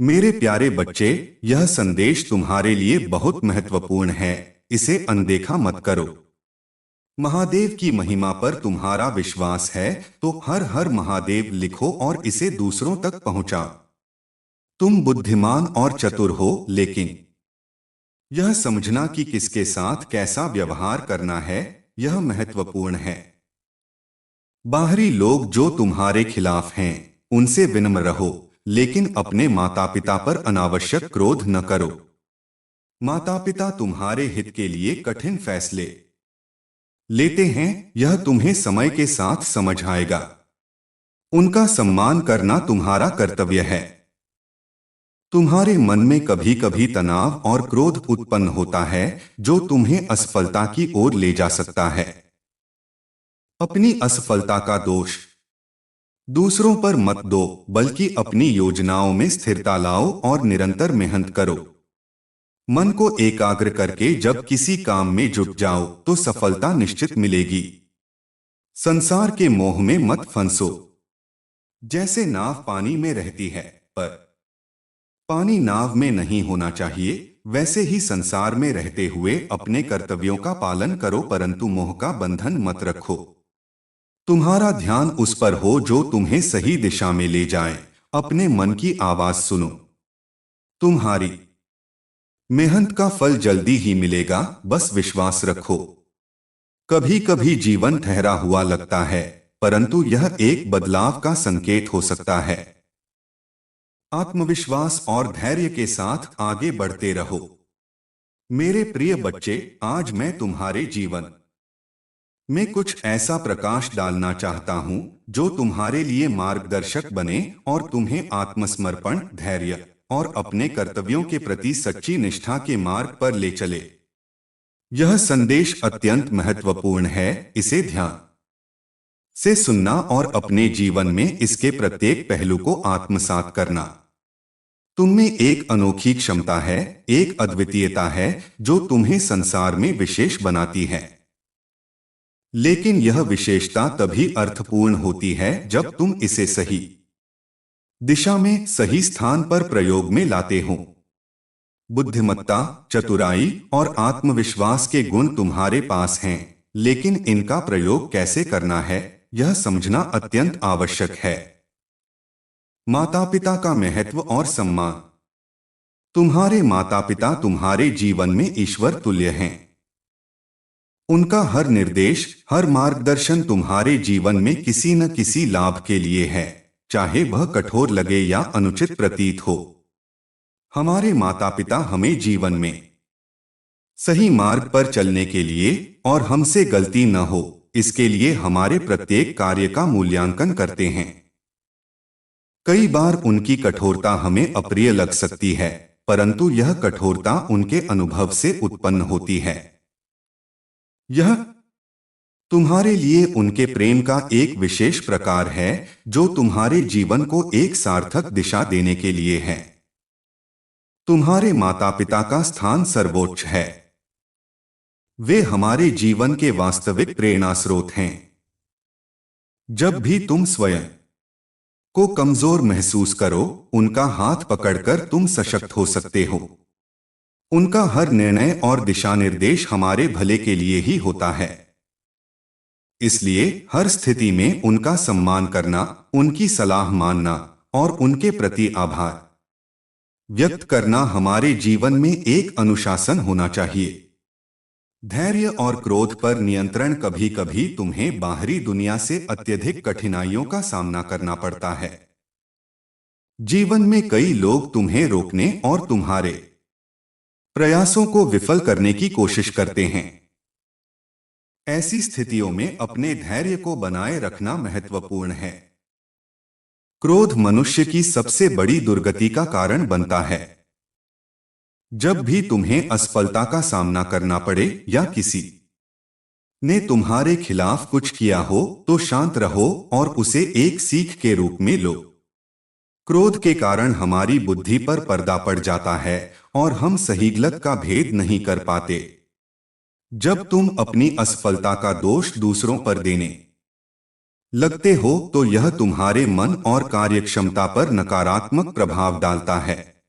मेरे प्यारे बच्चे, यह संदेश तुम्हारे लिए बहुत महत्वपूर्ण है। इसे अनदेखा मत करो। महादेव की महिमा पर तुम्हारा विश्वास है तो हर हर महादेव लिखो और इसे दूसरों तक पहुंचाओ। तुम बुद्धिमान और चतुर हो, लेकिन यह समझना कि किसके साथ कैसा व्यवहार करना है, यह महत्वपूर्ण है। बाहरी लोग जो तुम्हारे खिलाफ हैं, उनसे विनम्र रहो, लेकिन अपने माता पिता पर अनावश्यक क्रोध न करो। माता पिता तुम्हारे हित के लिए कठिन फैसले लेते हैं, यह तुम्हें समय के साथ समझ आएगा। उनका सम्मान करना तुम्हारा कर्तव्य है। तुम्हारे मन में कभी कभी तनाव और क्रोध उत्पन्न होता है, जो तुम्हें असफलता की ओर ले जा सकता है। अपनी असफलता का दोष दूसरों पर मत दो, बल्कि अपनी योजनाओं में स्थिरता लाओ और निरंतर मेहनत करो। मन को एकाग्र करके जब किसी काम में जुट जाओ तो सफलता निश्चित मिलेगी। संसार के मोह में मत फंसो। जैसे नाव पानी में रहती है, पर पानी नाव में नहीं होना चाहिए, वैसे ही संसार में रहते हुए अपने कर्तव्यों का पालन करो, परंतु मोह का बंधन मत रखो। तुम्हारा ध्यान उस पर हो जो तुम्हें सही दिशा में ले जाए। अपने मन की आवाज सुनो। तुम्हारी मेहनत का फल जल्दी ही मिलेगा, बस विश्वास रखो। कभी कभी जीवन ठहरा हुआ लगता है, परंतु यह एक बदलाव का संकेत हो सकता है। आत्मविश्वास और धैर्य के साथ आगे बढ़ते रहो। मेरे प्रिय बच्चे, आज मैं तुम्हारे जीवन में कुछ ऐसा प्रकाश डालना चाहता हूं जो तुम्हारे लिए मार्गदर्शक बने और तुम्हें आत्मसमर्पण, धैर्य और अपने कर्तव्यों के प्रति सच्ची निष्ठा के मार्ग पर ले चले। यह संदेश अत्यंत महत्वपूर्ण है, इसे ध्यान से सुनना और अपने जीवन में इसके प्रत्येक पहलू को आत्मसात करना। तुम में एक अनोखी क्षमता है, एक अद्वितीयता है जो तुम्हें संसार में विशेष बनाती है। लेकिन यह विशेषता तभी अर्थपूर्ण होती है जब तुम इसे सही दिशा में, सही स्थान पर प्रयोग में लाते हो। बुद्धिमत्ता, चतुराई और आत्मविश्वास के गुण तुम्हारे पास हैं, लेकिन इनका प्रयोग कैसे करना है, यह समझना अत्यंत आवश्यक है। माता पिता का महत्व और सम्मान। तुम्हारे माता पिता तुम्हारे जीवन में ईश्वर तुल्य हैं। उनका हर निर्देश, हर मार्गदर्शन तुम्हारे जीवन में किसी न किसी लाभ के लिए है, चाहे वह कठोर लगे या अनुचित प्रतीत हो। हमारे माता पिता हमें जीवन में सही मार्ग पर चलने के लिए और हमसे गलती न हो, इसके लिए हमारे प्रत्येक कार्य का मूल्यांकन करते हैं। कई बार उनकी कठोरता हमें अप्रिय लग सकती है, परंतु यह कठोरता उनके अनुभव से उत्पन्न होती है। यह तुम्हारे लिए उनके प्रेम का एक विशेष प्रकार है जो तुम्हारे जीवन को एक सार्थक दिशा देने के लिए है। तुम्हारे माता पिता का स्थान सर्वोच्च है। वे हमारे जीवन के वास्तविक प्रेरणा स्रोत हैं। जब भी तुम स्वयं को कमजोर महसूस करो, उनका हाथ पकड़कर तुम सशक्त हो सकते हो। उनका हर निर्णय और दिशा निर्देश हमारे भले के लिए ही होता है। इसलिए हर स्थिति में उनका सम्मान करना, उनकी सलाह मानना और उनके प्रति आभार व्यक्त करना हमारे जीवन में एक अनुशासन होना चाहिए। धैर्य और क्रोध पर नियंत्रण। कभी कभी तुम्हें बाहरी दुनिया से अत्यधिक कठिनाइयों का सामना करना पड़ता है। जीवन में कई लोग तुम्हें रोकने और तुम्हारे प्रयासों को विफल करने की कोशिश करते हैं। ऐसी स्थितियों में अपने धैर्य को बनाए रखना महत्वपूर्ण है। क्रोध मनुष्य की सबसे बड़ी दुर्गति का कारण बनता है। जब भी तुम्हें असफलता का सामना करना पड़े या किसी ने तुम्हारे खिलाफ कुछ किया हो, तो शांत रहो और उसे एक सीख के रूप में लो। क्रोध के कारण हमारी बुद्धि पर पर्दा पड़ जाता है और हम सही गलत का भेद नहीं कर पाते। जब तुम अपनी असफलता का दोष दूसरों पर देने लगते हो तो यह तुम्हारे मन और कार्यक्षमता पर नकारात्मक प्रभाव डालता है।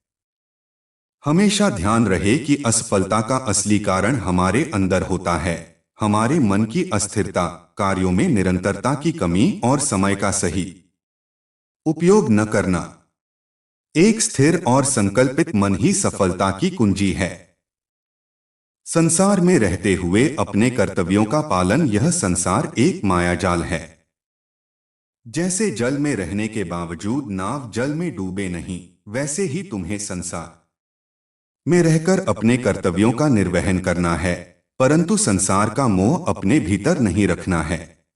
हमेशा ध्यान रहे कि असफलता का असली कारण हमारे अंदर होता है। हमारे मन की अस्थिरता, कार्यों में निरंतरता की कमी और समय का सही उपयोग न करना। एक स्थिर और संकल्पित मन ही सफलता की कुंजी है। संसार में रहते हुए अपने कर्तव्यों का पालन, यह संसार एक मायाजाल है। जैसे जल में रहने के बावजूद नाव जल में डूबे नहीं, वैसे ही तुम्हें संसार में रहकर अपने कर्तव्यों का निर्वहन करना है, परंतु संसार का मोह अपने भीतर नहीं रखना है।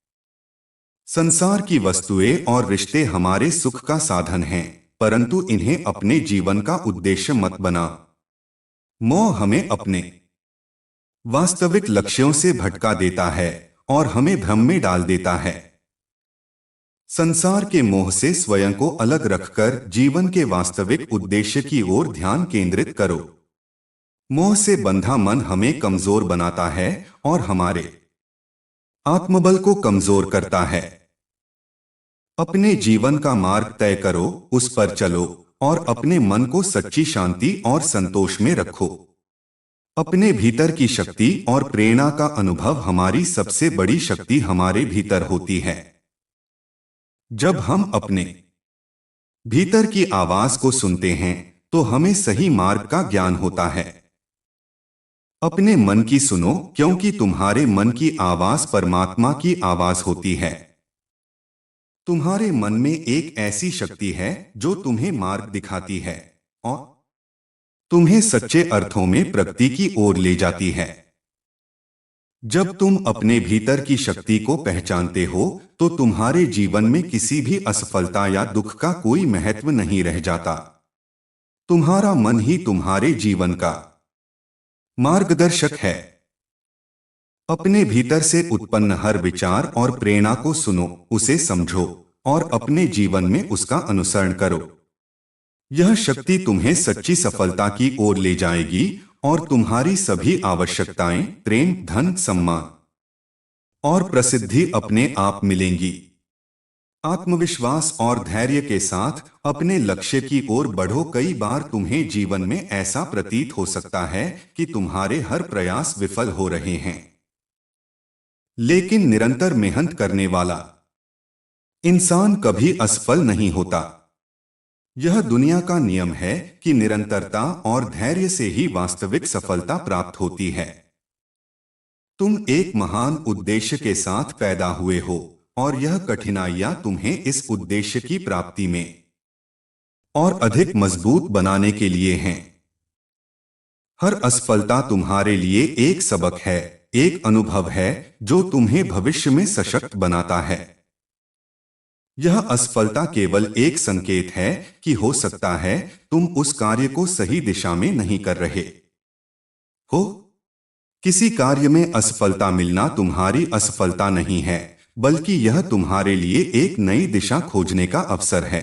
संसार की वस्तुएं और रिश्ते हमारे सुख का साधन हैं, परंतु इन्हें अपने जीवन का उद्देश्य मत बना। मोह हमें अपने वास्तविक लक्ष्यों से भटका देता है और हमें भ्रम में डाल देता है। संसार के मोह से स्वयं को अलग रखकर जीवन के वास्तविक उद्देश्य की ओर ध्यान केंद्रित करो। मोह से बंधा मन हमें कमजोर बनाता है और हमारे आत्मबल को कमजोर करता है। अपने जीवन का मार्ग तय करो, उस पर चलो और अपने मन को सच्ची शांति और संतोष में रखो। अपने भीतर की शक्ति और प्रेरणा का अनुभव, हमारी सबसे बड़ी शक्ति हमारे भीतर होती है। जब हम अपने भीतर की आवाज को सुनते हैं तो हमें सही मार्ग का ज्ञान होता है। अपने मन की सुनो, क्योंकि तुम्हारे मन की आवाज परमात्मा की आवाज होती है। तुम्हारे मन में एक ऐसी शक्ति है जो तुम्हें मार्ग दिखाती है और तुम्हें सच्चे अर्थों में प्रगति की ओर ले जाती है। जब तुम अपने भीतर की शक्ति को पहचानते हो तो तुम्हारे जीवन में किसी भी असफलता या दुख का कोई महत्व नहीं रह जाता। तुम्हारा मन ही तुम्हारे जीवन का मार्गदर्शक है। अपने भीतर से उत्पन्न हर विचार और प्रेरणा को सुनो, उसे समझो और अपने जीवन में उसका अनुसरण करो। यह शक्ति तुम्हें सच्ची सफलता की ओर ले जाएगी और तुम्हारी सभी आवश्यकताएं, प्रेम, धन, सम्मान और प्रसिद्धि अपने आप मिलेंगी। आत्मविश्वास और धैर्य के साथ अपने लक्ष्य की ओर बढ़ो। कई बार तुम्हें जीवन में ऐसा प्रतीत हो सकता है कि तुम्हारे हर प्रयास विफल हो रहे हैं, लेकिन निरंतर मेहनत करने वाला इंसान कभी असफल नहीं होता। यह दुनिया का नियम है कि निरंतरता और धैर्य से ही वास्तविक सफलता प्राप्त होती है। तुम एक महान उद्देश्य के साथ पैदा हुए हो और यह कठिनाइयां तुम्हें इस उद्देश्य की प्राप्ति में और अधिक मजबूत बनाने के लिए हैं। हर असफलता तुम्हारे लिए एक सबक है, एक अनुभव है जो तुम्हें भविष्य में सशक्त बनाता है। यह असफलता केवल एक संकेत है कि हो सकता है तुम उस कार्य को सही दिशा में नहीं कर रहे हो। किसी कार्य में असफलता मिलना तुम्हारी असफलता नहीं है, बल्कि यह तुम्हारे लिए एक नई दिशा खोजने का अवसर है।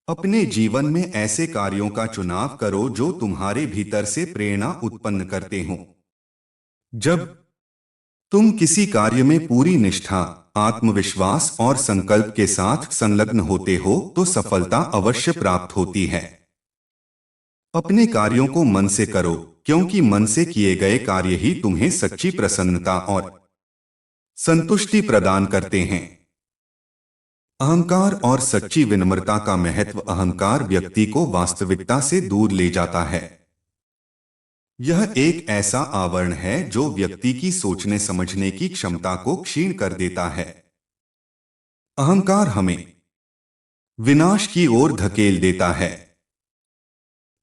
अपने जीवन में ऐसे कार्यों का चुनाव करो जो तुम्हारे भीतर से प्रेरणा उत्पन्न करते हों। जब तुम किसी कार्य में पूरी निष्ठा, आत्मविश्वास और संकल्प के साथ संलग्न होते हो तो सफलता अवश्य प्राप्त होती है। अपने कार्यों को मन से करो, क्योंकि मन से किए गए कार्य ही तुम्हें सच्ची प्रसन्नता और संतुष्टि प्रदान करते हैं। अहंकार और सच्ची विनम्रता का महत्व। अहंकार व्यक्ति को वास्तविकता से दूर ले जाता है। यह एक ऐसा आवरण है जो व्यक्ति की सोचने समझने की क्षमता को क्षीण कर देता है। अहंकार हमें विनाश की ओर धकेल देता है।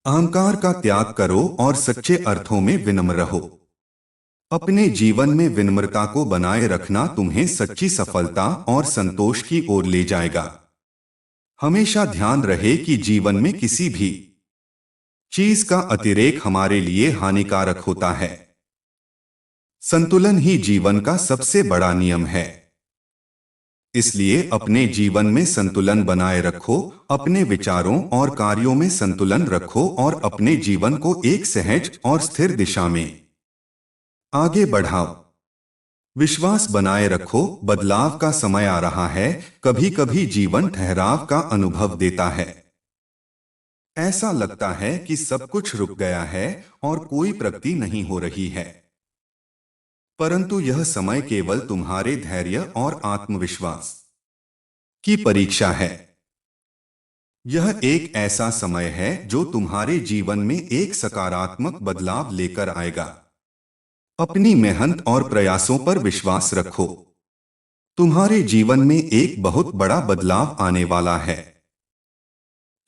अहंकार का त्याग करो और सच्चे अर्थों में विनम्र रहो। अपने जीवन में विनम्रता को बनाए रखना तुम्हें सच्ची सफलता और संतोष की ओर ले जाएगा। हमेशा ध्यान रहे कि जीवन में किसी भी चीज का अतिरेक हमारे लिए हानिकारक होता है। संतुलन ही जीवन का सबसे बड़ा नियम है। इसलिए अपने जीवन में संतुलन बनाए रखो, अपने विचारों और कार्यों में संतुलन रखो और अपने जीवन को एक सहज और स्थिर दिशा में आगे बढ़ाओ। विश्वास बनाए रखो, बदलाव का समय आ रहा है। कभी कभी जीवन ठहराव का अनुभव देता है, ऐसा लगता है कि सब कुछ रुक गया है और कोई प्रगति नहीं हो रही है। परंतु यह समय केवल तुम्हारे धैर्य और आत्मविश्वास की परीक्षा है। यह एक ऐसा समय है जो तुम्हारे जीवन में एक सकारात्मक बदलाव लेकर आएगा। अपनी मेहनत और प्रयासों पर विश्वास रखो। तुम्हारे जीवन में एक बहुत बड़ा बदलाव आने वाला है।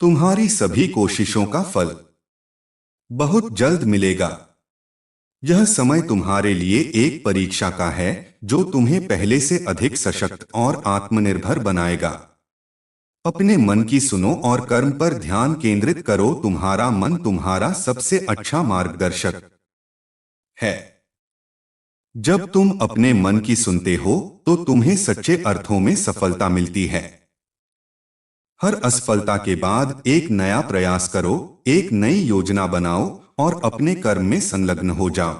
तुम्हारी सभी कोशिशों का फल बहुत जल्द मिलेगा। यह समय तुम्हारे लिए एक परीक्षा का है जो तुम्हें पहले से अधिक सशक्त और आत्मनिर्भर बनाएगा। अपने मन की सुनो और कर्म पर ध्यान केंद्रित करो। तुम्हारा मन तुम्हारा सबसे अच्छा मार्गदर्शक है। जब तुम अपने मन की सुनते हो तो तुम्हें सच्चे अर्थों में सफलता मिलती है। हर असफलता के बाद एक नया प्रयास करो, एक नई योजना बनाओ और अपने कर्म में संलग्न हो जाओ।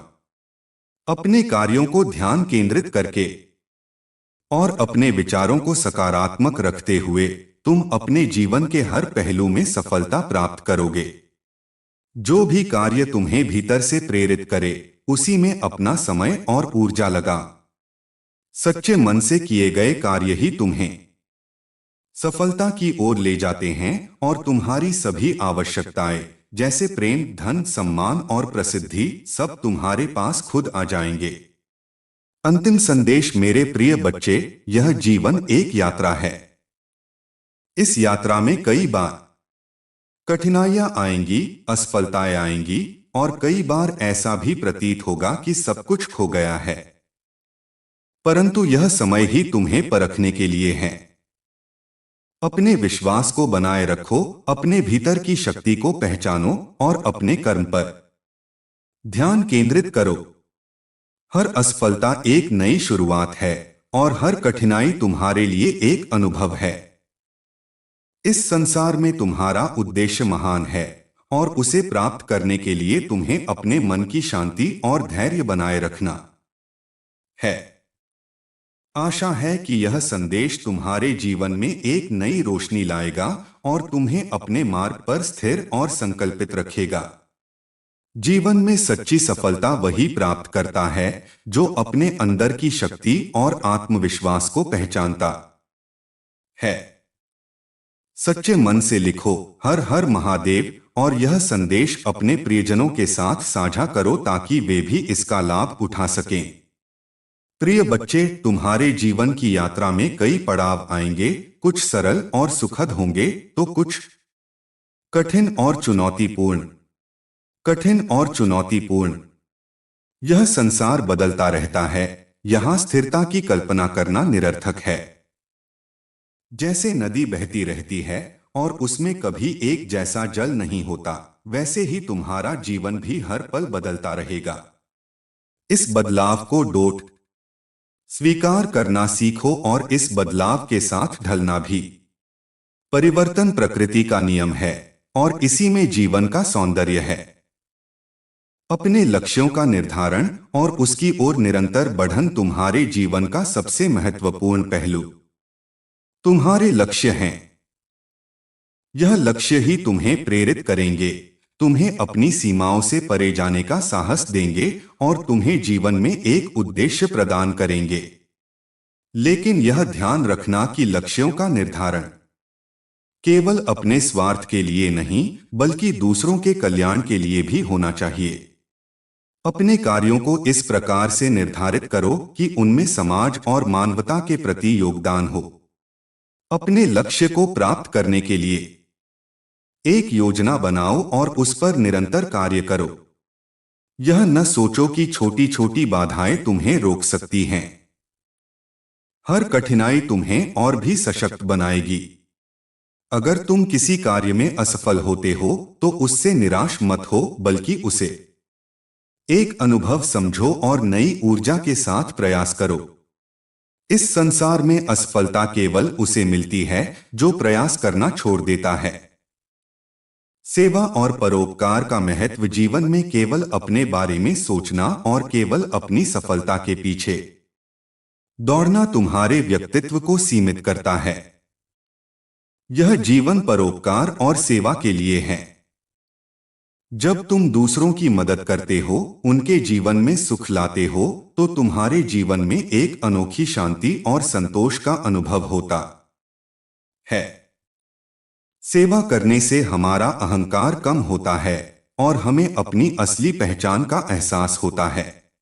अपने कार्यों को ध्यान केंद्रित करके और अपने विचारों को सकारात्मक रखते हुए तुम अपने जीवन के हर पहलू में सफलता प्राप्त करोगे। जो भी कार्य तुम्हें भीतर से प्रेरित करे, उसी में अपना समय और ऊर्जा लगा। सच्चे मन से किए गए कार्य ही तुम्हें सफलता की ओर ले जाते हैं और तुम्हारी सभी आवश्यकताएं जैसे प्रेम, धन, सम्मान और प्रसिद्धि सब तुम्हारे पास खुद आ जाएंगे। अंतिम संदेश मेरे प्रिय बच्चे, यह जीवन एक यात्रा है। इस यात्रा में कई बार कठिनाइयां आएंगी, असफलताएं आएंगी और कई बार ऐसा भी प्रतीत होगा कि सब कुछ खो गया है। परंतु यह समय ही तुम्हें परखने के लिए है। अपने विश्वास को बनाए रखो, अपने भीतर की शक्ति को पहचानो और अपने कर्म पर ध्यान केंद्रित करो। हर असफलता एक नई शुरुआत है और हर कठिनाई तुम्हारे लिए एक अनुभव है। इस संसार में तुम्हारा उद्देश्य महान है और उसे प्राप्त करने के लिए तुम्हें अपने मन की शांति और धैर्य बनाए रखना है। आशा है कि यह संदेश तुम्हारे जीवन में एक नई रोशनी लाएगा और तुम्हें अपने मार्ग पर स्थिर और संकल्पित रखेगा। जीवन में सच्ची सफलता वही प्राप्त करता है जो अपने अंदर की शक्ति और आत्मविश्वास को पहचानता है। सच्चे मन से लिखो, हर हर महादेव, और यह संदेश अपने प्रियजनों के साथ साझा करो ताकि वे भी इसका लाभ उठा सकें। प्रिय बच्चे, तुम्हारे जीवन की यात्रा में कई पड़ाव आएंगे। कुछ सरल और सुखद होंगे तो कुछ कठिन और चुनौतीपूर्ण। यह संसार बदलता रहता है, यहाँ स्थिरता की कल्पना करना निरर्थक है। जैसे नदी बहती रहती है और उसमें कभी एक जैसा जल नहीं होता, वैसे ही तुम्हारा जीवन भी हर पल बदलता रहेगा। इस बदलाव को स्वीकार करना सीखो और इस बदलाव के साथ ढलना भी। परिवर्तन प्रकृति का नियम है और इसी में जीवन का सौंदर्य है। अपने लक्ष्यों का निर्धारण और उसकी ओर निरंतर बढ़न तुम्हारे जीवन का सबसे महत्वपूर्ण पहलू। तुम्हारे लक्ष्य हैं। यह लक्ष्य ही तुम्हें प्रेरित करेंगे, तुम्हें अपनी सीमाओं से परे जाने का साहस देंगे और तुम्हें जीवन में एक उद्देश्य प्रदान करेंगे। लेकिन यह ध्यान रखना कि लक्ष्यों का निर्धारण केवल अपने स्वार्थ के लिए नहीं, बल्कि दूसरों के कल्याण के लिए भी होना चाहिए। अपने कार्यों को इस प्रकार से निर्धारित करो कि उनमें समाज और मानवता के प्रति योगदान हो। अपने लक्ष्य को प्राप्त करने के लिए एक योजना बनाओ और उस पर निरंतर कार्य करो। यह न सोचो कि छोटी छोटी बाधाएं तुम्हें रोक सकती हैं। हर कठिनाई तुम्हें और भी सशक्त बनाएगी। अगर तुम किसी कार्य में असफल होते हो तो उससे निराश मत हो, बल्कि उसे एक अनुभव समझो और नई ऊर्जा के साथ प्रयास करो। इस संसार में असफलता केवल उसे मिलती है जो प्रयास करना छोड़ देता है। सेवा और परोपकार का महत्व जीवन में केवल अपने बारे में सोचना और केवल अपनी सफलता के पीछे दौड़ना तुम्हारे व्यक्तित्व को सीमित करता है। यह जीवन परोपकार और सेवा के लिए है। जब तुम दूसरों की मदद करते हो, उनके जीवन में सुख लाते हो, तो तुम्हारे जीवन में एक अनोखी शांति और संतोष का अनुभव होता है। सेवा करने से हमारा अहंकार कम होता है और हमें अपनी असली पहचान का एहसास होता है।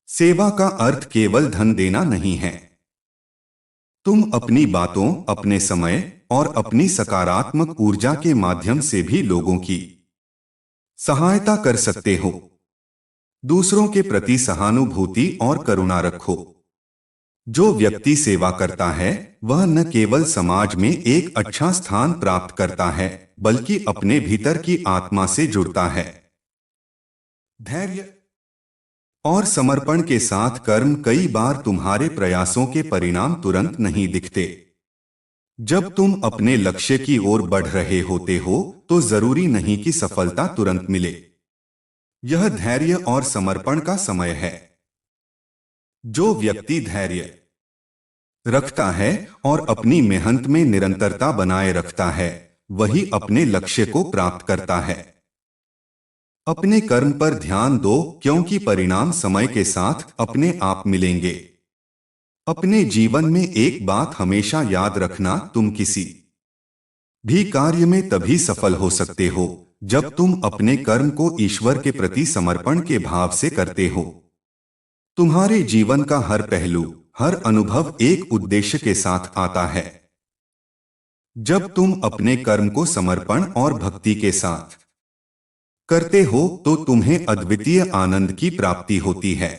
सेवा का अर्थ केवल धन देना नहीं है। तुम अपनी बातों, अपने समय और अपनी सकारात्मक ऊर्जा के माध्यम से भी लोगों की सहायता कर सकते हो। दूसरों के प्रति सहानुभूति और करुणा रखो। जो व्यक्ति सेवा करता है, वह न केवल समाज में एक अच्छा स्थान प्राप्त करता है, बल्कि अपने भीतर की आत्मा से जुड़ता है। धैर्य और समर्पण के साथ कर्म कई बार तुम्हारे प्रयासों के परिणाम तुरंत नहीं दिखते। जब तुम अपने लक्ष्य की ओर बढ़ रहे होते हो, तो जरूरी नहीं कि सफलता तुरंत मिले। यह धैर्य और समर्पण का समय है। जो व्यक्ति धैर्य रखता है और अपनी मेहनत में निरंतरता बनाए रखता है, वही अपने लक्ष्य को प्राप्त करता है। अपने कर्म पर ध्यान दो, क्योंकि परिणाम समय के साथ अपने आप मिलेंगे। अपने जीवन में एक बात हमेशा याद रखना, तुम किसी भी कार्य में तभी सफल हो सकते हो जब तुम अपने कर्म को ईश्वर के प्रति समर्पण के भाव से करते हो। तुम्हारे जीवन का हर पहलू, हर अनुभव एक उद्देश्य के साथ आता है। जब तुम अपने कर्म को समर्पण और भक्ति के साथ करते हो, तो तुम्हें अद्वितीय आनंद की प्राप्ति होती है।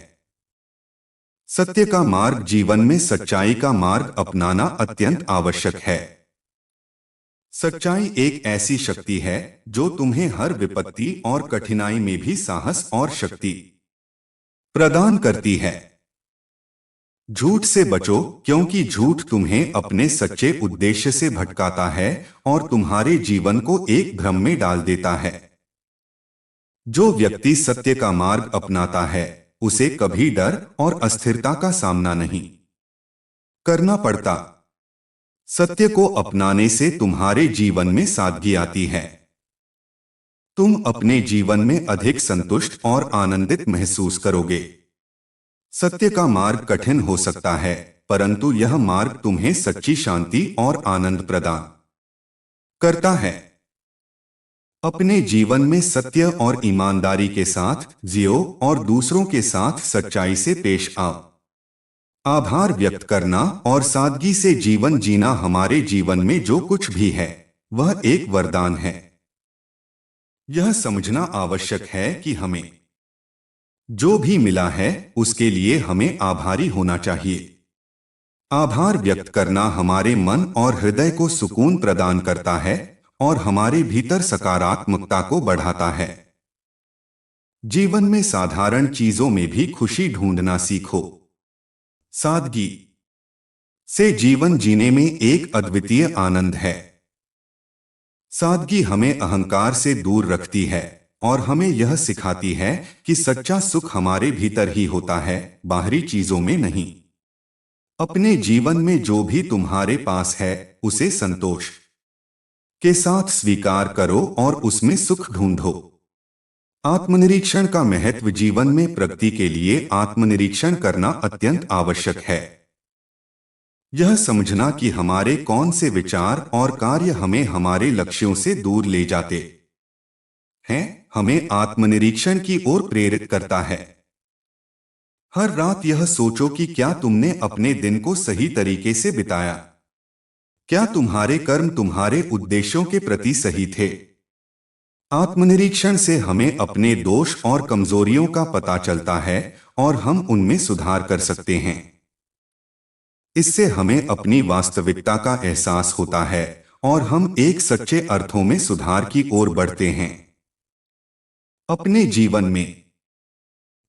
सत्य का मार्ग, जीवन में सच्चाई का मार्ग अपनाना अत्यंत आवश्यक है। सच्चाई एक ऐसी शक्ति है जो तुम्हें हर विपत्ति और कठिनाई में भी साहस और शक्ति प्रदान करती है। झूठ से बचो, क्योंकि झूठ तुम्हें अपने सच्चे उद्देश्य से भटकाता है और तुम्हारे जीवन को एक भ्रम में डाल देता है। जो व्यक्ति सत्य का मार्ग अपनाता है, उसे कभी डर और अस्थिरता का सामना नहीं करना पड़ता। सत्य को अपनाने से तुम्हारे जीवन में सादगी आती है। तुम अपने जीवन में अधिक संतुष्ट और आनंदित महसूस करोगे। सत्य का मार्ग कठिन हो सकता है, परंतु यह मार्ग तुम्हें सच्ची शांति और आनंद प्रदान करता है। अपने जीवन में सत्य और ईमानदारी के साथ जियो और दूसरों के साथ सच्चाई से पेश आओ। आभार व्यक्त करना और सादगी से जीवन जीना हमारे जीवन में जो कुछ भी है, वह एक वरदान है। यह समझना आवश्यक है कि हमें जो भी मिला है, उसके लिए हमें आभारी होना चाहिए। आभार व्यक्त करना हमारे मन और हृदय को सुकून प्रदान करता है और हमारे भीतर सकारात्मकता को बढ़ाता है। जीवन में साधारण चीजों में भी खुशी ढूंढना सीखो। सादगी से जीवन जीने में एक अद्वितीय आनंद है। सादगी हमें अहंकार से दूर रखती है और हमें यह सिखाती है कि सच्चा सुख हमारे भीतर ही होता है, बाहरी चीजों में नहीं। अपने जीवन में जो भी तुम्हारे पास है, उसे संतोष के साथ स्वीकार करो और उसमें सुख ढूंढो। आत्मनिरीक्षण का महत्व, जीवन में प्रगति के लिए आत्मनिरीक्षण करना अत्यंत आवश्यक है। यह समझना कि हमारे कौन से विचार और कार्य हमें हमारे लक्ष्यों से दूर ले जाते हैं, हमें आत्मनिरीक्षण की ओर प्रेरित करता है। हर रात यह सोचो कि क्या तुमने अपने दिन को सही तरीके से बिताया। क्या तुम्हारे कर्म तुम्हारे उद्देश्यों के प्रति सही थे। आत्मनिरीक्षण से हमें अपने दोष और कमजोरियों का पता चलता है और हम उनमें सुधार कर सकते हैं। इससे हमें अपनी वास्तविकता का एहसास होता है और हम एक सच्चे अर्थों में सुधार की ओर बढ़ते हैं। अपने जीवन में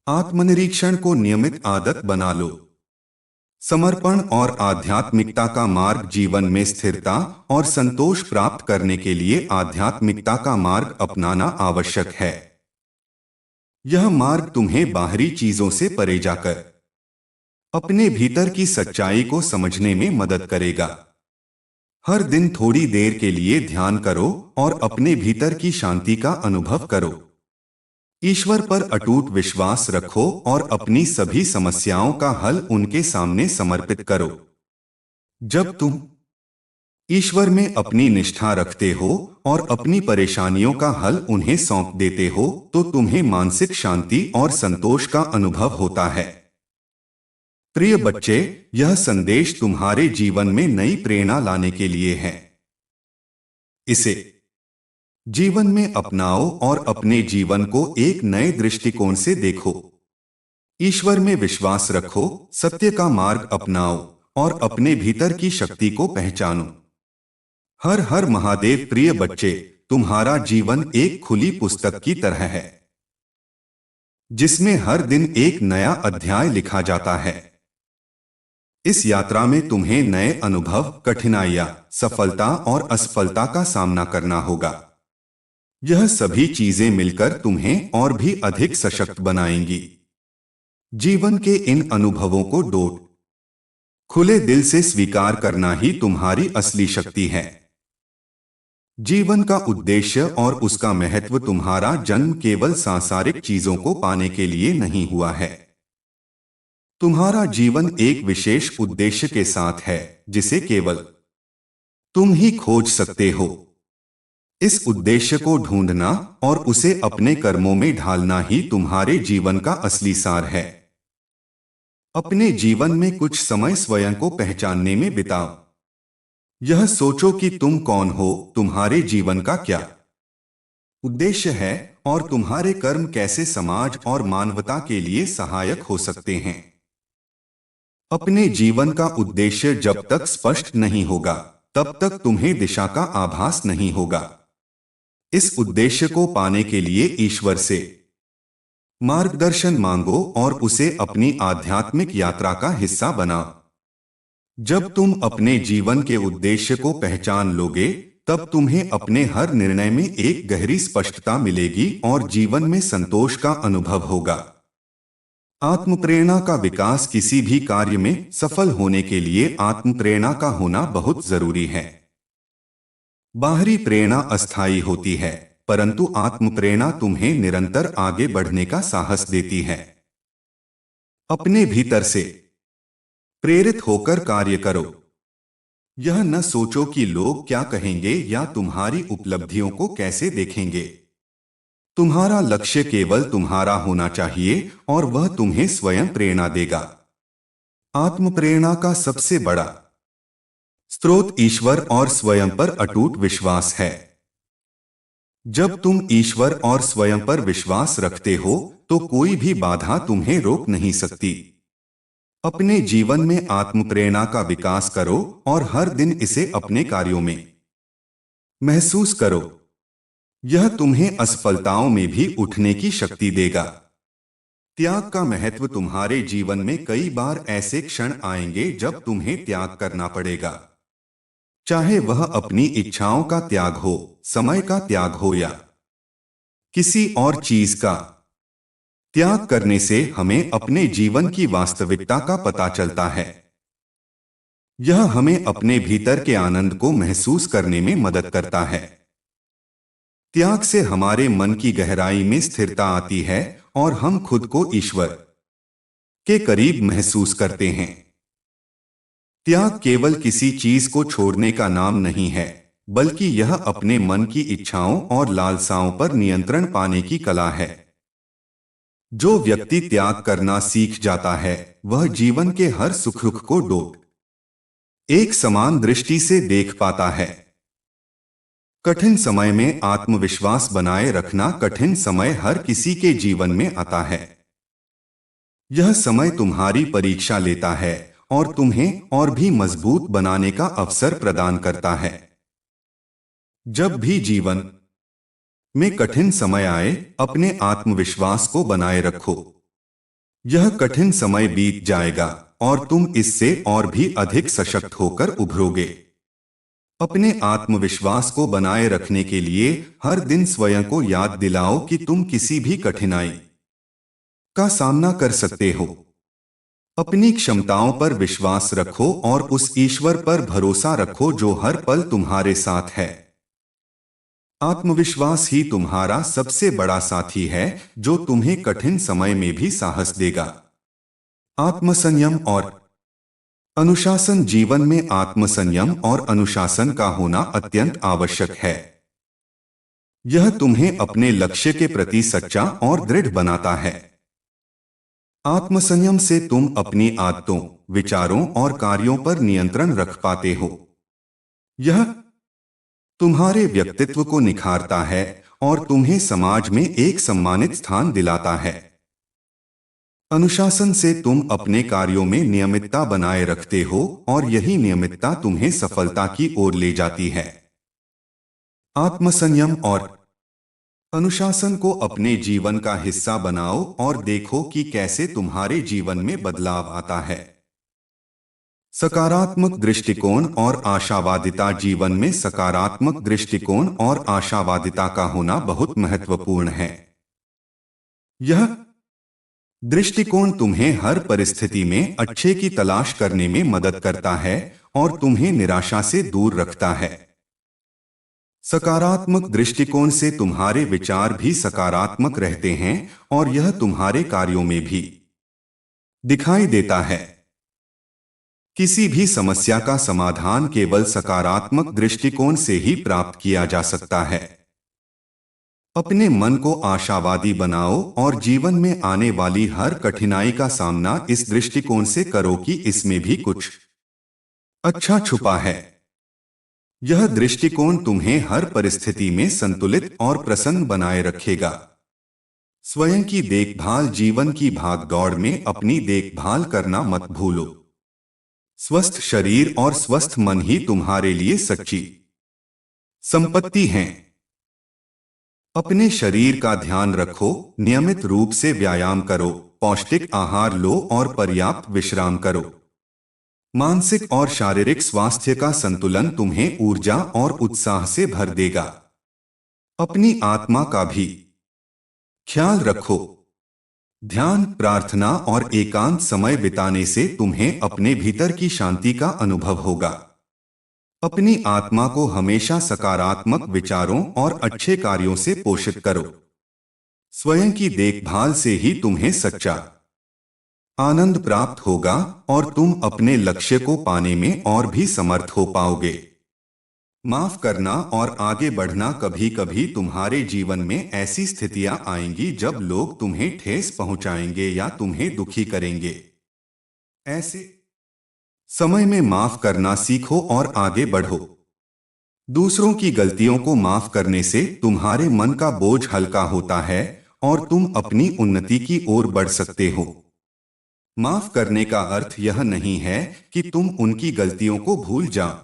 आत्मनिरीक्षण को नियमित आदत बना लो। समर्पण और आध्यात्मिकता का मार्ग, जीवन में स्थिरता और संतोष प्राप्त करने के लिए आध्यात्मिकता का मार्ग अपनाना आवश्यक है। यह मार्ग तुम्हें बाहरी चीजों से परे जाकर अपने भीतर की सच्चाई को समझने में मदद करेगा। हर दिन थोड़ी देर के लिए ध्यान करो और अपने भीतर की शांति का अनुभव करो। ईश्वर पर अटूट विश्वास रखो और अपनी सभी समस्याओं का हल उनके सामने समर्पित करो। जब तुम ईश्वर में अपनी निष्ठा रखते हो और अपनी परेशानियों का हल उन्हें सौंप देते हो तो तुम्हें मानसिक शांति और संतोष का अनुभव होता है। प्रिय बच्चे, यह संदेश तुम्हारे जीवन में नई प्रेरणा लाने के लिए है। इसे जीवन में अपनाओ और अपने जीवन को एक नए दृष्टिकोण से देखो। ईश्वर में विश्वास रखो, सत्य का मार्ग अपनाओ और अपने भीतर की शक्ति को पहचानो। हर हर महादेव। प्रिय बच्चे, तुम्हारा जीवन एक खुली पुस्तक की तरह है जिसमें हर दिन एक नया अध्याय लिखा जाता है। इस यात्रा में तुम्हें नए अनुभव, कठिनाइयां, सफलता और असफलता का सामना करना होगा। यह सभी चीजें मिलकर तुम्हें और भी अधिक सशक्त बनाएंगी। जीवन के इन अनुभवों को डोट खुले दिल से स्वीकार करना ही तुम्हारी असली शक्ति है। जीवन का उद्देश्य और उसका महत्व तुम्हारा जन्म केवल सांसारिक चीजों को पाने के लिए नहीं हुआ है। तुम्हारा जीवन एक विशेष उद्देश्य के साथ है जिसे केवल तुम ही खोज सकते हो। इस उद्देश्य को ढूंढना और उसे अपने कर्मों में ढालना ही तुम्हारे जीवन का असली सार है। अपने जीवन में कुछ समय स्वयं को पहचानने में बिताओ। यह सोचो कि तुम कौन हो, तुम्हारे जीवन का क्या उद्देश्य है और तुम्हारे कर्म कैसे समाज और मानवता के लिए सहायक हो सकते हैं। अपने जीवन का उद्देश्य जब तक स्पष्ट नहीं होगा तब तक तुम्हें दिशा का आभास नहीं होगा। इस उद्देश्य को पाने के लिए ईश्वर से मार्गदर्शन मांगो और उसे अपनी आध्यात्मिक यात्रा का हिस्सा बनाओ। जब तुम अपने जीवन के उद्देश्य को पहचान लोगे तब तुम्हें अपने हर निर्णय में एक गहरी स्पष्टता मिलेगी और जीवन में संतोष का अनुभव होगा। आत्मप्रेरणा का विकास। किसी भी कार्य में सफल होने के लिए आत्मप्रेरणा का होना बहुत जरूरी है। बाहरी प्रेरणा अस्थायी होती है, परंतु आत्मप्रेरणा तुम्हें निरंतर आगे बढ़ने का साहस देती है। अपने भीतर से प्रेरित होकर कार्य करो। यह न सोचो कि लोग क्या कहेंगे या तुम्हारी उपलब्धियों को कैसे देखेंगे। तुम्हारा लक्ष्य केवल तुम्हारा होना चाहिए और वह तुम्हें स्वयं प्रेरणा देगा। आत्मप्रेरणा का सबसे बड़ा स्रोत ईश्वर और स्वयं पर अटूट विश्वास है। जब तुम ईश्वर और स्वयं पर विश्वास रखते हो तो कोई भी बाधा तुम्हें रोक नहीं सकती। अपने जीवन में आत्मप्रेरणा का विकास करो और हर दिन इसे अपने कार्यों में महसूस करो। यह तुम्हें असफलताओं में भी उठने की शक्ति देगा। त्याग का महत्व। तुम्हारे जीवन में कई बार ऐसे क्षण आएंगे जब तुम्हें त्याग करना पड़ेगा, चाहे वह अपनी इच्छाओं का त्याग हो, समय का त्याग हो या किसी और चीज का। त्याग करने से हमें अपने जीवन की वास्तविकता का पता चलता है। यह हमें अपने भीतर के आनंद को महसूस करने में मदद करता है। त्याग से हमारे मन की गहराई में स्थिरता आती है और हम खुद को ईश्वर के करीब महसूस करते हैं। त्याग केवल किसी चीज को छोड़ने का नाम नहीं है, बल्कि यह अपने मन की इच्छाओं और लालसाओं पर नियंत्रण पाने की कला है। जो व्यक्ति त्याग करना सीख जाता है वह जीवन के हर सुख दुख को डोट एक समान दृष्टि से देख पाता है। कठिन समय में आत्मविश्वास बनाए रखना। कठिन समय हर किसी के जीवन में आता है। यह समय तुम्हारी परीक्षा लेता है और तुम्हें और भी मजबूत बनाने का अवसर प्रदान करता है। जब भी जीवन में कठिन समय आए, अपने आत्मविश्वास को बनाए रखो। यह कठिन समय बीत जाएगा और तुम इससे और भी अधिक सशक्त होकर उभरोगे। अपने आत्मविश्वास को बनाए रखने के लिए हर दिन स्वयं को याद दिलाओ कि तुम किसी भी कठिनाई का सामना कर सकते हो। अपनी क्षमताओं पर विश्वास रखो और उस ईश्वर पर भरोसा रखो जो हर पल तुम्हारे साथ है। आत्मविश्वास ही तुम्हारा सबसे बड़ा साथी है जो तुम्हें कठिन समय में भी साहस देगा। आत्मसंयम और अनुशासन। जीवन में आत्मसंयम और अनुशासन का होना अत्यंत आवश्यक है। यह तुम्हें अपने लक्ष्य के प्रति सच्चा और दृढ़ बनाता है। आत्मसंयम से तुम अपनी आदतों, विचारों और कार्यों पर नियंत्रण रख पाते हो। यह तुम्हारे व्यक्तित्व को निखारता है और तुम्हें समाज में एक सम्मानित स्थान दिलाता है। अनुशासन से तुम अपने कार्यों में नियमितता बनाए रखते हो और यही नियमितता तुम्हें सफलता की ओर ले जाती है। आत्मसंयम और अनुशासन को अपने जीवन का हिस्सा बनाओ और देखो कि कैसे तुम्हारे जीवन में बदलाव आता है। सकारात्मक दृष्टिकोण और आशावादिता। जीवन में सकारात्मक दृष्टिकोण और आशावादिता का होना बहुत महत्वपूर्ण है। यह दृष्टिकोण तुम्हें हर परिस्थिति में अच्छे की तलाश करने में मदद करता है और तुम्हें निराशा से दूर रखता है। सकारात्मक दृष्टिकोण से तुम्हारे विचार भी सकारात्मक रहते हैं और यह तुम्हारे कार्यों में भी दिखाई देता है। किसी भी समस्या का समाधान केवल सकारात्मक दृष्टिकोण से ही प्राप्त किया जा सकता है। अपने मन को आशावादी बनाओ और जीवन में आने वाली हर कठिनाई का सामना इस दृष्टिकोण से करो कि इसमें भी कुछ अच्छा छुपा है। यह दृष्टिकोण तुम्हें हर परिस्थिति में संतुलित और प्रसन्न बनाए रखेगा। स्वयं की देखभाल। जीवन की भागदौड़ में अपनी देखभाल करना मत भूलो। स्वस्थ शरीर और स्वस्थ मन ही तुम्हारे लिए सच्ची संपत्ति हैं। अपने शरीर का ध्यान रखो, नियमित रूप से व्यायाम करो, पौष्टिक आहार लो और पर्याप्त विश्राम करो। मानसिक और शारीरिक स्वास्थ्य का संतुलन तुम्हें ऊर्जा और उत्साह से भर देगा। अपनी आत्मा का भी ख्याल रखो। ध्यान, प्रार्थना और एकांत समय बिताने से तुम्हें अपने भीतर की शांति का अनुभव होगा। अपनी आत्मा को हमेशा सकारात्मक विचारों और अच्छे कार्यों से पोषित करो। स्वयं की देखभाल से ही तुम्हें सच्चा आनंद प्राप्त होगा और तुम अपने लक्ष्य को पाने में और भी समर्थ हो पाओगे। माफ करना और आगे बढ़ना। कभी कभी तुम्हारे जीवन में ऐसी स्थितियां आएंगी जब लोग तुम्हें ठेस पहुंचाएंगे या तुम्हें दुखी करेंगे। ऐसे समय में माफ करना सीखो और आगे बढ़ो। दूसरों की गलतियों को माफ करने से तुम्हारे मन का बोझ हल्का होता है और तुम अपनी उन्नति की ओर बढ़ सकते हो। माफ करने का अर्थ यह नहीं है कि तुम उनकी गलतियों को भूल जाओ,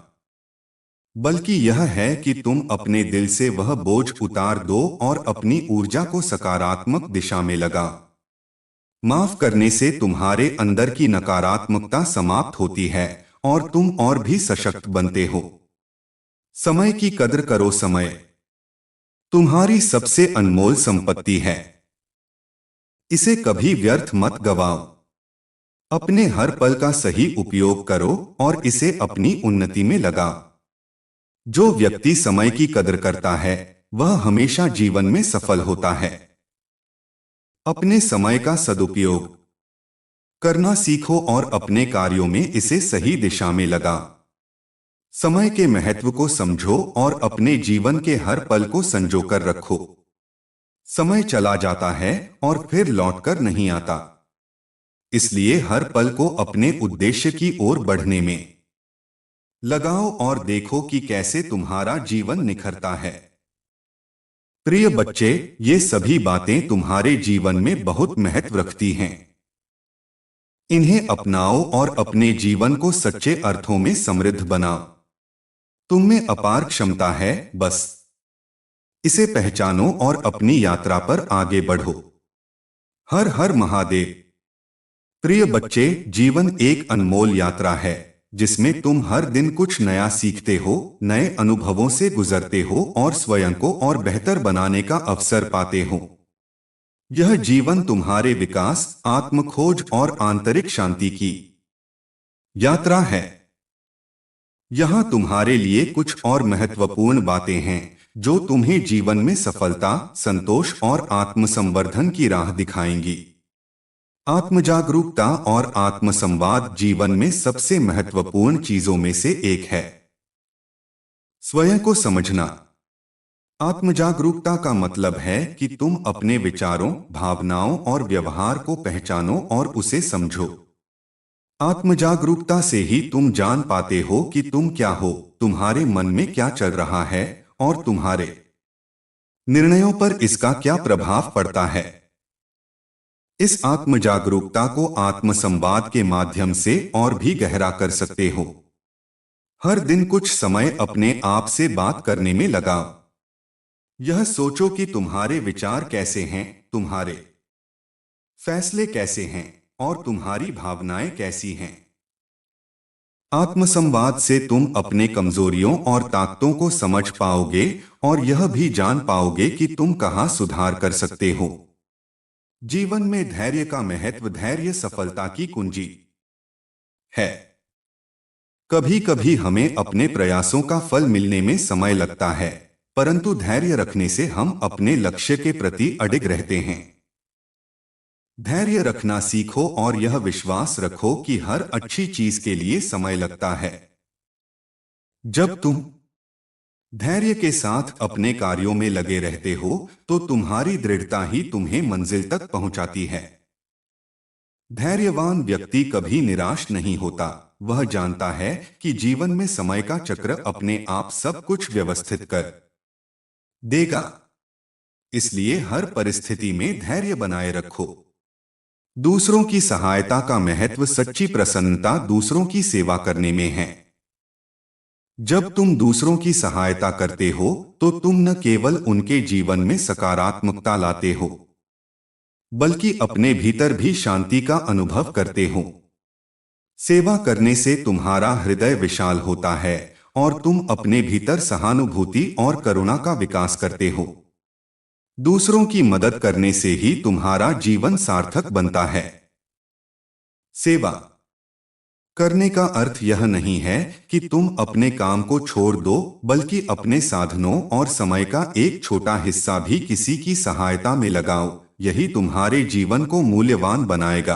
बल्कि यह है कि तुम अपने दिल से वह बोझ उतार दो और अपनी ऊर्जा को सकारात्मक दिशा में लगाओ। माफ करने से तुम्हारे अंदर की नकारात्मकता समाप्त होती है और तुम और भी सशक्त बनते हो। समय की कदर करो। समय तुम्हारी सबसे अनमोल संपत्ति है। इसे कभी व्यर्थ मत गवाओ। अपने हर पल का सही उपयोग करो और इसे अपनी उन्नति में लगाओ। जो व्यक्ति समय की कदर करता है वह हमेशा जीवन में सफल होता है। अपने समय का सदुपयोग करना सीखो और अपने कार्यों में इसे सही दिशा में लगाओ। समय के महत्व को समझो और अपने जीवन के हर पल को संजोकर रखो। समय चला जाता है और फिर लौटकर नहीं आता, इसलिए हर पल को अपने उद्देश्य की ओर बढ़ने में लगाओ और देखो कि कैसे तुम्हारा जीवन निखरता है। प्रिय बच्चे, ये सभी बातें तुम्हारे जीवन में बहुत महत्व रखती हैं। इन्हें अपनाओ और अपने जीवन को सच्चे अर्थों में समृद्ध बनाओ। तुम में अपार क्षमता है, बस इसे पहचानो और अपनी यात्रा पर आगे बढ़ो। हर हर महादेव। प्रिय बच्चे, जीवन एक अनमोल यात्रा है जिसमें तुम हर दिन कुछ नया सीखते हो, नए अनुभवों से गुजरते हो और स्वयं को और बेहतर बनाने का अवसर पाते हो। यह जीवन तुम्हारे विकास, आत्मखोज और आंतरिक शांति की यात्रा है। यहाँ तुम्हारे लिए कुछ और महत्वपूर्ण बातें हैं जो तुम्हें जीवन में सफलता, संतोष और आत्मसंवर्धन की राह दिखाएंगी। आत्मजागरूकता और आत्मसंवाद जीवन में सबसे महत्वपूर्ण चीजों में से एक है। स्वयं को समझना। आत्मजागरूकता का मतलब है कि तुम अपने विचारों, भावनाओं और व्यवहार को पहचानो और उसे समझो। आत्मजागरूकता से ही तुम जान पाते हो कि तुम क्या हो, तुम्हारे मन में क्या चल रहा है और तुम्हारे निर्णयों पर इसका क्या प्रभाव पड़ता है। इस आत्मजागरूकता को आत्मसंवाद के माध्यम से और भी गहरा कर सकते हो। हर दिन कुछ समय अपने आप से बात करने में लगाओ। यह सोचो कि तुम्हारे विचार कैसे हैं, तुम्हारे फैसले कैसे हैं और तुम्हारी भावनाएं कैसी हैं। आत्मसंवाद से तुम अपने कमजोरियों और ताकतों को समझ पाओगे और यह भी जान पाओगे कि तुम कहां सुधार कर सकते हो। जीवन में धैर्य का महत्व। धैर्य सफलता की कुंजी है। कभी कभी हमें अपने प्रयासों का फल मिलने में समय लगता है, परंतु धैर्य रखने से हम अपने लक्ष्य के प्रति अडिग रहते हैं। धैर्य रखना सीखो और यह विश्वास रखो कि हर अच्छी चीज के लिए समय लगता है। जब तुम धैर्य के साथ अपने कार्यों में लगे रहते हो तो तुम्हारी दृढ़ता ही तुम्हें मंजिल तक पहुंचाती है। धैर्यवान व्यक्ति कभी निराश नहीं होता। वह जानता है कि जीवन में समय का चक्र अपने आप सब कुछ व्यवस्थित कर देगा। इसलिए हर परिस्थिति में धैर्य बनाए रखो। दूसरों की सहायता का महत्व। सच्ची प्रसन्नता दूसरों की सेवा करने में है। जब तुम दूसरों की सहायता करते हो तो तुम न केवल उनके जीवन में सकारात्मकता लाते हो, बल्कि अपने भीतर भी शांति का अनुभव करते हो। सेवा करने से तुम्हारा हृदय विशाल होता है और तुम अपने भीतर सहानुभूति और करुणा का विकास करते हो। दूसरों की मदद करने से ही तुम्हारा जीवन सार्थक बनता है। सेवा करने का अर्थ यह नहीं है कि तुम अपने काम को छोड़ दो, बल्कि अपने साधनों और समय का एक छोटा हिस्सा भी किसी की सहायता में लगाओ। यही तुम्हारे जीवन को मूल्यवान बनाएगा।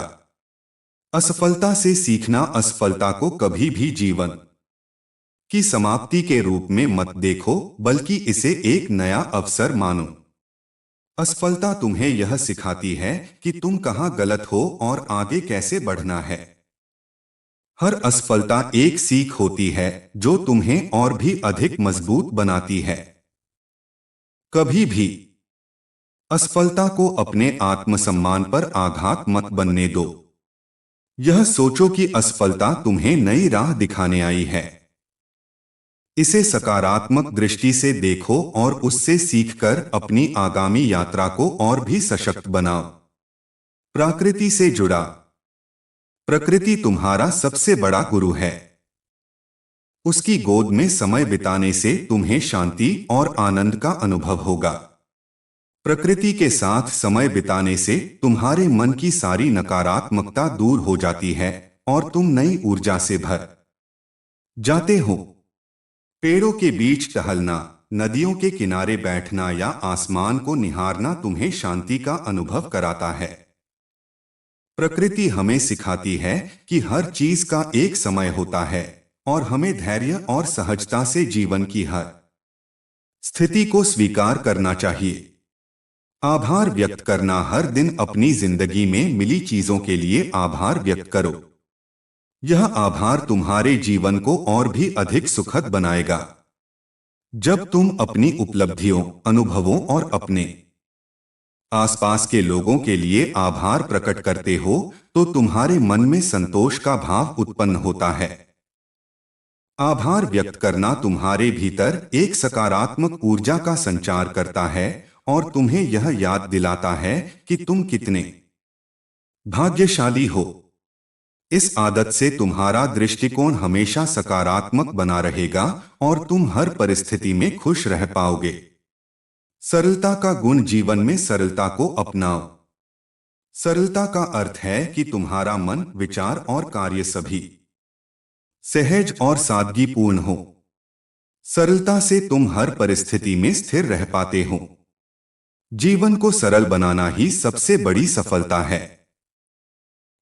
असफलता से सीखना। असफलता को कभी भी जीवन की समाप्ति के रूप में मत देखो, बल्कि इसे एक नया अवसर मानो। असफलता तुम्हें यह सिखाती है कि तुम कहां गलत हो और आगे कैसे बढ़ना है। हर असफलता एक सीख होती है जो तुम्हें और भी अधिक मजबूत बनाती है। कभी भी असफलता को अपने आत्मसम्मान पर आघात मत बनने दो। यह सोचो कि असफलता तुम्हें नई राह दिखाने आई है। इसे सकारात्मक दृष्टि से देखो और उससे सीखकर अपनी आगामी यात्रा को और भी सशक्त बनाओ। प्रकृति से जुड़ा। प्रकृति तुम्हारा सबसे बड़ा गुरु है। उसकी गोद में समय बिताने से तुम्हें शांति और आनंद का अनुभव होगा। प्रकृति के साथ समय बिताने से तुम्हारे मन की सारी नकारात्मकता दूर हो जाती है और तुम नई ऊर्जा से भर जाते हो। पेड़ों के बीच टहलना, नदियों के किनारे बैठना या आसमान को निहारना तुम्हें शांति का अनुभव कराता है। प्रकृति हमें सिखाती है कि हर चीज का एक समय होता है और हमें धैर्य और सहजता से जीवन की हर स्थिति को स्वीकार करना चाहिए। आभार व्यक्त करना। हर दिन अपनी जिंदगी में मिली चीजों के लिए आभार व्यक्त करो। यह आभार तुम्हारे जीवन को और भी अधिक सुखद बनाएगा। जब तुम अपनी उपलब्धियों, अनुभवों और अपने आसपास के लोगों के लिए आभार प्रकट करते हो तो तुम्हारे मन में संतोष का भाव उत्पन्न होता है। आभार व्यक्त करना तुम्हारे भीतर एक सकारात्मक ऊर्जा का संचार करता है और तुम्हें यह याद दिलाता है कि तुम कितने भाग्यशाली हो। इस आदत से तुम्हारा दृष्टिकोण हमेशा सकारात्मक बना रहेगा और तुम हर परिस्थिति में खुश रह पाओगे। सरलता का गुण। जीवन में सरलता को अपनाओ। सरलता का अर्थ है कि तुम्हारा मन, विचार और कार्य सभी सहज और सादगीपूर्ण हो। सरलता से तुम हर परिस्थिति में स्थिर रह पाते हो। जीवन को सरल बनाना ही सबसे बड़ी सफलता है।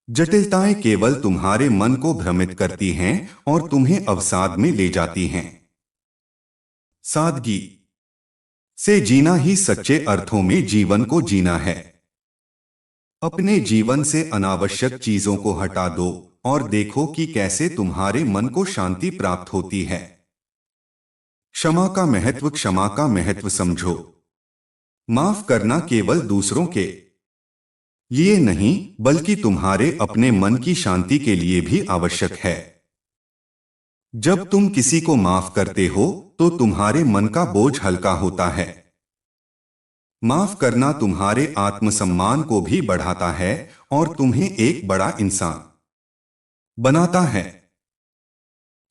जटिलताएं केवल तुम्हारे मन को भ्रमित करती हैं और तुम्हें अवसाद में ले जाती हैं। सादगी से जीना ही सच्चे अर्थों में जीवन को जीना है। अपने जीवन से अनावश्यक चीजों को हटा दो और देखो कि कैसे तुम्हारे मन को शांति प्राप्त होती है। क्षमा का महत्व समझो। माफ करना केवल दूसरों के लिए नहीं, बल्कि तुम्हारे अपने मन की शांति के लिए भी आवश्यक है। जब तुम किसी को माफ करते हो तो तुम्हारे मन का बोझ हल्का होता है। माफ करना तुम्हारे आत्मसम्मान को भी बढ़ाता है और तुम्हें एक बड़ा इंसान बनाता है।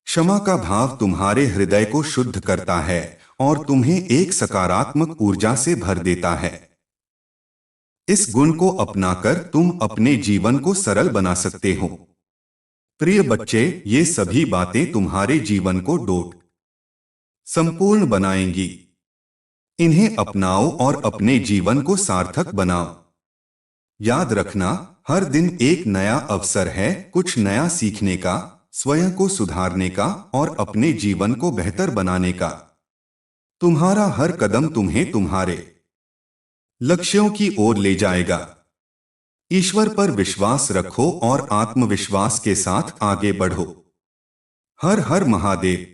क्षमा का भाव तुम्हारे हृदय को शुद्ध करता है और तुम्हें एक सकारात्मक ऊर्जा से भर देता है। इस गुण को अपनाकर तुम अपने जीवन को सरल बना सकते हो। प्रिय बच्चे, ये सभी बातें तुम्हारे जीवन को संपूर्ण बनाएंगी। इन्हें अपनाओ और अपने जीवन को सार्थक बनाओ। याद रखना, हर दिन एक नया अवसर है कुछ नया सीखने का, स्वयं को सुधारने का और अपने जीवन को बेहतर बनाने का। तुम्हारा हर कदम तुम्हें तुम्हारे लक्ष्यों की ओर ले जाएगा। ईश्वर पर विश्वास रखो और आत्मविश्वास के साथ आगे बढ़ो। हर हर महादेव।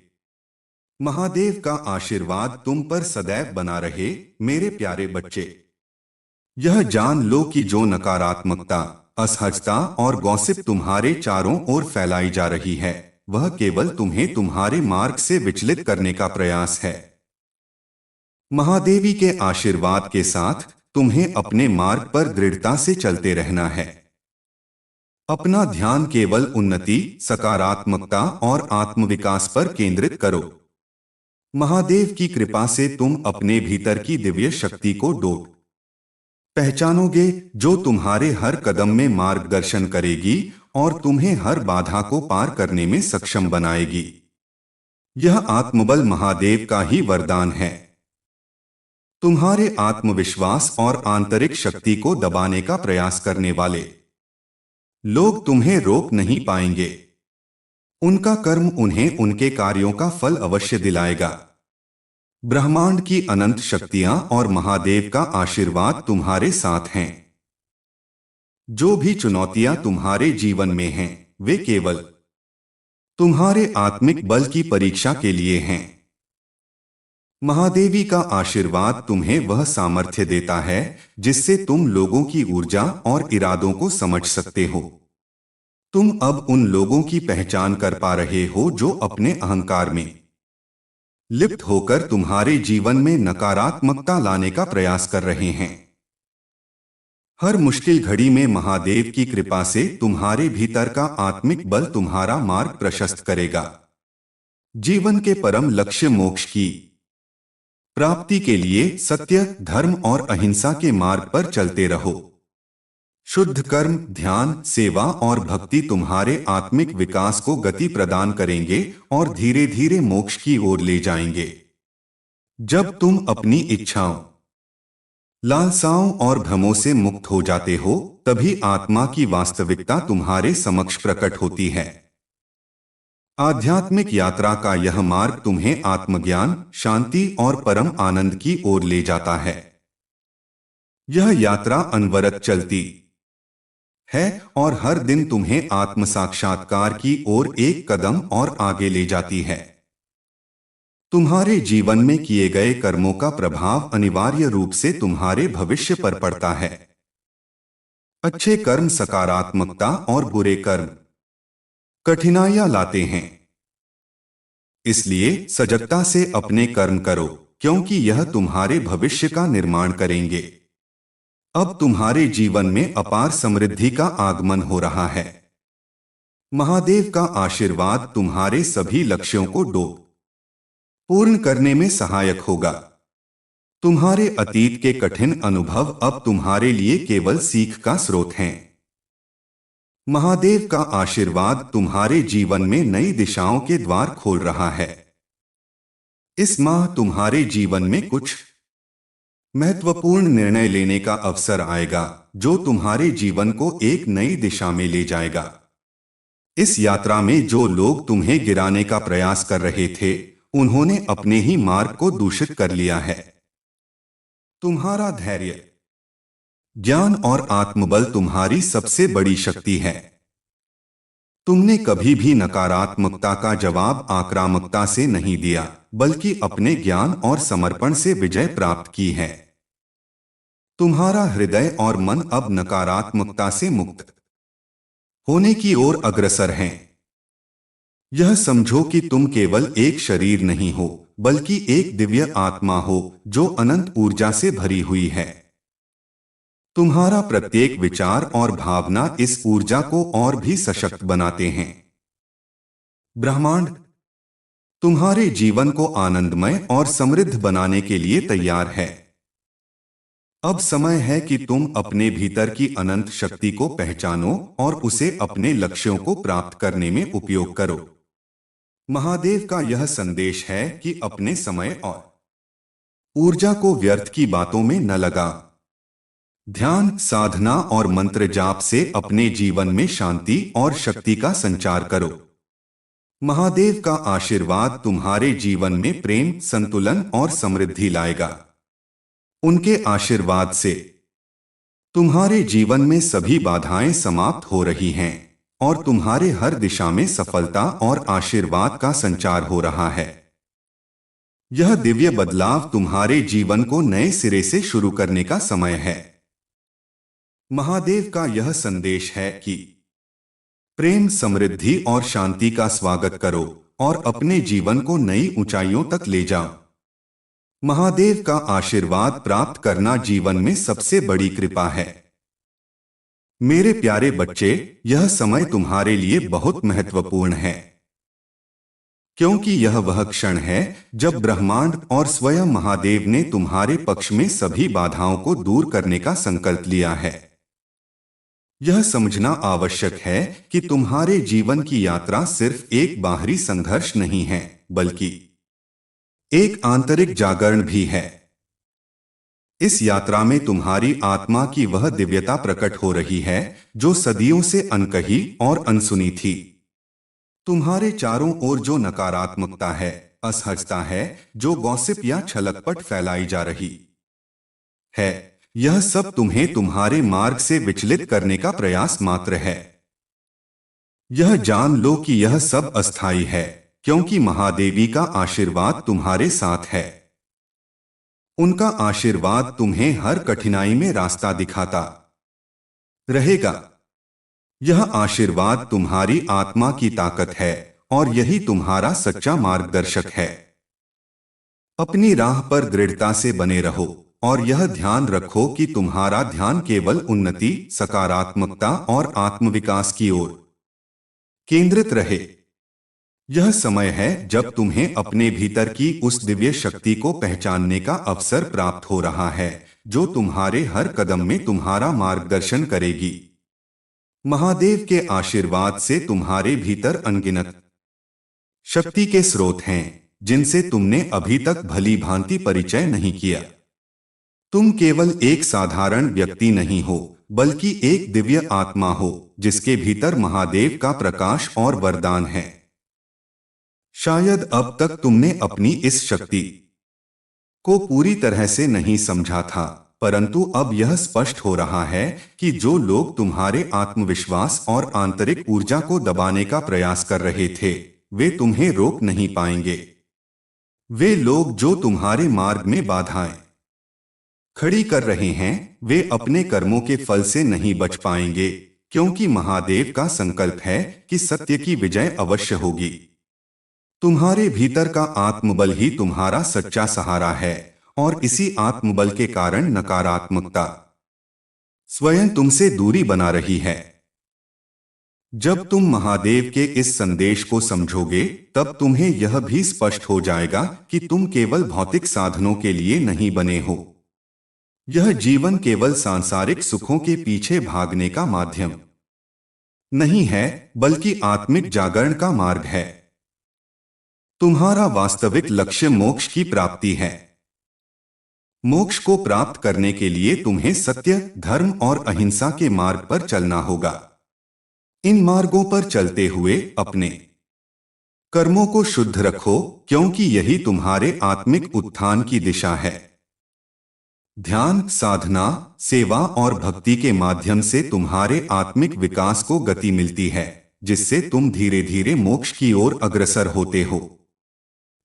महादेव का आशीर्वाद तुम पर सदैव बना रहे मेरे प्यारे बच्चे। यह जान लो कि जो नकारात्मकता, असहजता और गॉसिप तुम्हारे चारों ओर फैलाई जा रही है, वह केवल तुम्हें तुम्हारे मार्ग से विचलित करने का प्रयास है। महादेवी के आशीर्वाद के साथ तुम्हें अपने मार्ग पर दृढ़ता से चलते रहना है। अपना ध्यान केवल उन्नति, सकारात्मकता और आत्मविकास पर केंद्रित करो। महादेव की कृपा से तुम अपने भीतर की दिव्य शक्ति को पहचानोगे, जो तुम्हारे हर कदम में मार्गदर्शन करेगी और तुम्हें हर बाधा को पार करने में सक्षम बनाएगी। यह आत्मबल महादेव का ही वरदान है। तुम्हारे आत्मविश्वास और आंतरिक शक्ति को दबाने का प्रयास करने वाले लोग तुम्हें रोक नहीं पाएंगे। उनका कर्म उन्हें उनके कार्यों का फल अवश्य दिलाएगा। ब्रह्मांड की अनंत शक्तियां और महादेव का आशीर्वाद तुम्हारे साथ हैं। जो भी चुनौतियां तुम्हारे जीवन में हैं, वे केवल तुम्हारे आत्मिक बल की परीक्षा के लिए हैं। महादेवी का आशीर्वाद तुम्हें वह सामर्थ्य देता है जिससे तुम लोगों की ऊर्जा और इरादों को समझ सकते हो। तुम अब उन लोगों की पहचान कर पा रहे हो जो अपने अहंकार में लिप्त होकर तुम्हारे जीवन में नकारात्मकता लाने का प्रयास कर रहे हैं। हर मुश्किल घड़ी में महादेव की कृपा से तुम्हारे भीतर का आत्मिक बल तुम्हारा मार्ग प्रशस्त करेगा। जीवन के परम लक्ष्य मोक्ष की प्राप्ति के लिए सत्य, धर्म और अहिंसा के मार्ग पर चलते रहो। शुद्ध कर्म, ध्यान, सेवा और भक्ति तुम्हारे आत्मिक विकास को गति प्रदान करेंगे और धीरे धीरे मोक्ष की ओर ले जाएंगे। जब तुम अपनी इच्छाओं, लालसाओं और भ्रमों से मुक्त हो जाते हो, तभी आत्मा की वास्तविकता तुम्हारे समक्ष प्रकट होती है। आध्यात्मिक यात्रा का यह मार्ग तुम्हें आत्मज्ञान, शांति और परम आनंद की ओर ले जाता है। यह यात्रा अनवरत चलती है और हर दिन तुम्हें आत्म साक्षात्कार की ओर एक कदम और आगे ले जाती है। तुम्हारे जीवन में किए गए कर्मों का प्रभाव अनिवार्य रूप से तुम्हारे भविष्य पर पड़ता है। अच्छे कर्म सकारात्मकता और बुरे कर्म कठिनाइयां लाते हैं। इसलिए सजगता से अपने कर्म करो, क्योंकि यह तुम्हारे भविष्य का निर्माण करेंगे। अब तुम्हारे जीवन में अपार समृद्धि का आगमन हो रहा है। महादेव का आशीर्वाद तुम्हारे सभी लक्ष्यों को पूर्ण करने में सहायक होगा। तुम्हारे अतीत के कठिन अनुभव अब तुम्हारे लिए केवल सीख का स्रोत हैं। महादेव का आशीर्वाद तुम्हारे जीवन में नई दिशाओं के द्वार खोल रहा है। इस माह तुम्हारे जीवन में कुछ महत्वपूर्ण निर्णय लेने का अवसर आएगा, जो तुम्हारे जीवन को एक नई दिशा में ले जाएगा। इस यात्रा में जो लोग तुम्हें गिराने का प्रयास कर रहे थे, उन्होंने अपने ही मार्ग को दूषित कर लिया है। तुम्हारा धैर्य, ज्ञान और आत्मबल तुम्हारी सबसे बड़ी शक्ति है। तुमने कभी भी नकारात्मकता का जवाब आक्रामकता से नहीं दिया, बल्कि अपने ज्ञान और समर्पण से विजय प्राप्त की है। तुम्हारा हृदय और मन अब नकारात्मकता से मुक्त होने की ओर अग्रसर हैं। यह समझो कि तुम केवल एक शरीर नहीं हो, बल्कि एक दिव्य आत्मा हो जो अनंत ऊर्जा से भरी हुई है। तुम्हारा प्रत्येक विचार और भावना इस ऊर्जा को और भी सशक्त बनाते हैं। ब्रह्मांड तुम्हारे जीवन को आनंदमय और समृद्ध बनाने के लिए तैयार है। अब समय है कि तुम अपने भीतर की अनंत शक्ति को पहचानो और उसे अपने लक्ष्यों को प्राप्त करने में उपयोग करो। महादेव का यह संदेश है कि अपने समय और ऊर्जा को व्यर्थ की बातों में न लगा। ध्यान, साधना और मंत्र जाप से अपने जीवन में शांति और शक्ति का संचार करो। महादेव का आशीर्वाद तुम्हारे जीवन में प्रेम, संतुलन और समृद्धि लाएगा। उनके आशीर्वाद से तुम्हारे जीवन में सभी बाधाएं समाप्त हो रही हैं और तुम्हारे हर दिशा में सफलता और आशीर्वाद का संचार हो रहा है। यह दिव्य बदलाव तुम्हारे जीवन को नए सिरे से शुरू करने का समय है। महादेव का यह संदेश है कि प्रेम, समृद्धि और शांति का स्वागत करो और अपने जीवन को नई ऊंचाइयों तक ले जाओ। महादेव का आशीर्वाद प्राप्त करना जीवन में सबसे बड़ी कृपा है। मेरे प्यारे बच्चे, यह समय तुम्हारे लिए बहुत महत्वपूर्ण है, क्योंकि यह वह क्षण है जब ब्रह्मांड और स्वयं महादेव ने तुम्हारे पक्ष में सभी बाधाओं को दूर करने का संकल्प लिया है। यह समझना आवश्यक है कि तुम्हारे जीवन की यात्रा सिर्फ एक बाहरी संघर्ष नहीं है, बल्कि एक आंतरिक जागरण भी है। इस यात्रा में तुम्हारी आत्मा की वह दिव्यता प्रकट हो रही है जो सदियों से अनकही और अनसुनी थी। तुम्हारे चारों ओर जो नकारात्मकता है, असहजता है, जो गॉसिप या छलकपट फैलाई जा रही है, यह सब तुम्हें तुम्हारे मार्ग से विचलित करने का प्रयास मात्र है। यह जान लो कि यह सब अस्थायी है, क्योंकि महादेवी का आशीर्वाद तुम्हारे साथ है। उनका आशीर्वाद तुम्हें हर कठिनाई में रास्ता दिखाता रहेगा। यह आशीर्वाद तुम्हारी आत्मा की ताकत है और यही तुम्हारा सच्चा मार्गदर्शक है। अपनी राह पर दृढ़ता से बने रहो और यह ध्यान रखो कि तुम्हारा ध्यान केवल उन्नति, सकारात्मकता और आत्मविकास की ओर केंद्रित रहे। यह समय है जब तुम्हें अपने भीतर की उस दिव्य शक्ति को पहचानने का अवसर प्राप्त हो रहा है, जो तुम्हारे हर कदम में तुम्हारा मार्गदर्शन करेगी। महादेव के आशीर्वाद से तुम्हारे भीतर अनगिनत शक्ति के स्रोत हैं, जिनसे तुमने अभी तक भली भांति परिचय नहीं किया। तुम केवल एक साधारण व्यक्ति नहीं हो, बल्कि एक दिव्य आत्मा हो जिसके भीतर महादेव का प्रकाश और वरदान है। शायद अब तक तुमने अपनी इस शक्ति को पूरी तरह से नहीं समझा था, परंतु अब यह स्पष्ट हो रहा है कि जो लोग तुम्हारे आत्मविश्वास और आंतरिक ऊर्जा को दबाने का प्रयास कर रहे थे, वे तुम्हें रोक नहीं पाएंगे। वे लोग जो तुम्हारे मार्ग में बाधाएं खड़ी कर रहे हैं, वे अपने कर्मों के फल से नहीं बच पाएंगे, क्योंकि महादेव का संकल्प है कि सत्य की विजय अवश्य होगी। तुम्हारे भीतर का आत्मबल ही तुम्हारा सच्चा सहारा है और इसी आत्मबल के कारण नकारात्मकता स्वयं तुमसे दूरी बना रही है। जब तुम महादेव के इस संदेश को समझोगे, तब तुम्हें यह भी स्पष्ट हो जाएगा कि तुम केवल भौतिक साधनों के लिए नहीं बने हो। यह जीवन केवल सांसारिक सुखों के पीछे भागने का माध्यम नहीं है, बल्कि आत्मिक जागरण का मार्ग है। तुम्हारा वास्तविक लक्ष्य मोक्ष की प्राप्ति है। मोक्ष को प्राप्त करने के लिए तुम्हें सत्य, धर्म और अहिंसा के मार्ग पर चलना होगा। इन मार्गों पर चलते हुए अपने कर्मों को शुद्ध रखो, क्योंकि यही तुम्हारे आत्मिक उत्थान की दिशा है। ध्यान, साधना, सेवा और भक्ति के माध्यम से तुम्हारे आत्मिक विकास को गति मिलती है, जिससे तुम धीरे धीरे मोक्ष की ओर अग्रसर होते हो।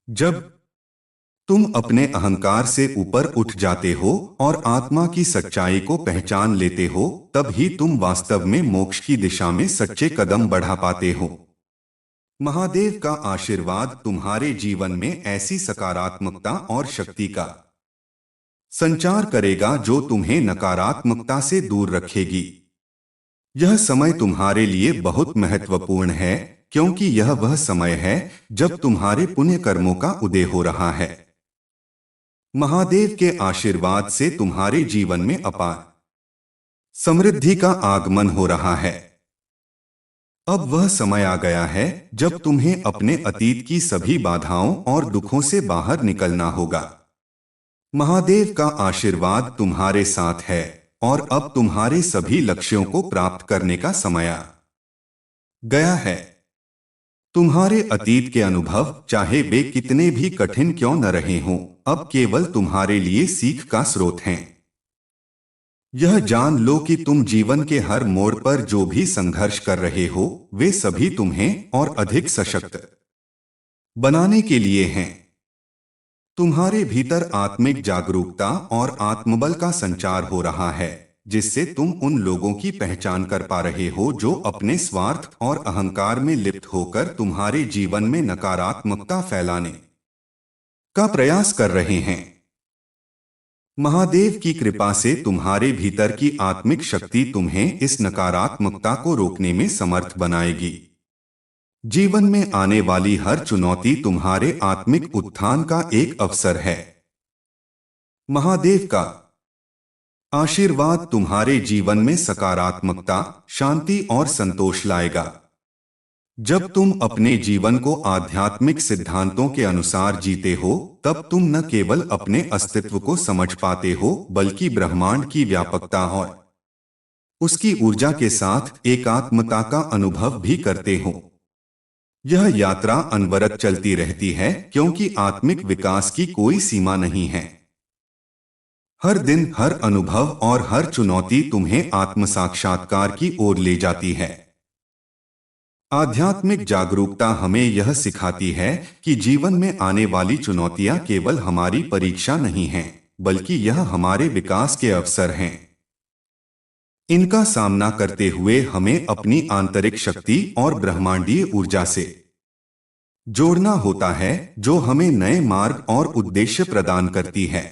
जब तुम अपने अहंकार से ऊपर उठ जाते हो और आत्मा की सच्चाई को पहचान लेते हो, तब ही तुम वास्तव में मोक्ष की दिशा में सच्चे कदम बढ़ा पाते हो। महादेव का आशीर्वाद तुम्हारे जीवन में ऐसी सकारात्मकता और शक्ति का संचार करेगा जो तुम्हें नकारात्मकता से दूर रखेगी। यह समय तुम्हारे लिए बहुत महत्वपूर्ण है, क्योंकि यह वह समय है जब तुम्हारे पुण्य कर्मों का उदय हो रहा है। महादेव के आशीर्वाद से तुम्हारे जीवन में अपार समृद्धि का आगमन हो रहा है। अब वह समय आ गया है जब तुम्हें अपने अतीत की सभी बाधाओं और दुखों से बाहर निकलना होगा। महादेव का आशीर्वाद तुम्हारे साथ है और अब तुम्हारे सभी लक्ष्यों को प्राप्त करने का समय आ गया है। तुम्हारे अतीत के अनुभव, चाहे वे कितने भी कठिन क्यों न रहे हों, अब केवल तुम्हारे लिए सीख का स्रोत हैं। यह जान लो कि तुम जीवन के हर मोड़ पर जो भी संघर्ष कर रहे हो, वे सभी तुम्हें और अधिक सशक्त बनाने के लिए हैं। तुम्हारे भीतर आत्मिक जागरूकता और आत्मबल का संचार हो रहा है, जिससे तुम उन लोगों की पहचान कर पा रहे हो जो अपने स्वार्थ और अहंकार में लिप्त होकर तुम्हारे जीवन में नकारात्मकता फैलाने का प्रयास कर रहे हैं। महादेव की कृपा से तुम्हारे भीतर की आत्मिक शक्ति तुम्हें इस नकारात्मकता को रोकने में समर्थ बनाएगी। जीवन में आने वाली हर चुनौती तुम्हारे आत्मिक उत्थान का एक अवसर है। महादेव का आशीर्वाद तुम्हारे जीवन में सकारात्मकता, शांति और संतोष लाएगा। जब तुम अपने जीवन को आध्यात्मिक सिद्धांतों के अनुसार जीते हो, तब तुम न केवल अपने अस्तित्व को समझ पाते हो, बल्कि ब्रह्मांड की व्यापकता और उसकी ऊर्जा के साथ एकात्मता का अनुभव भी करते हो। यह यात्रा अनवरत चलती रहती है, क्योंकि आत्मिक विकास की कोई सीमा नहीं है। हर दिन, हर अनुभव और हर चुनौती तुम्हें आत्म साक्षात्कार की ओर ले जाती है। आध्यात्मिक जागरूकता हमें यह सिखाती है कि जीवन में आने वाली चुनौतियां केवल हमारी परीक्षा नहीं हैं, बल्कि यह हमारे विकास के अवसर हैं। इनका सामना करते हुए हमें अपनी आंतरिक शक्ति और ब्रह्मांडीय ऊर्जा से जोड़ना होता है, जो हमें नए मार्ग और उद्देश्य प्रदान करती है।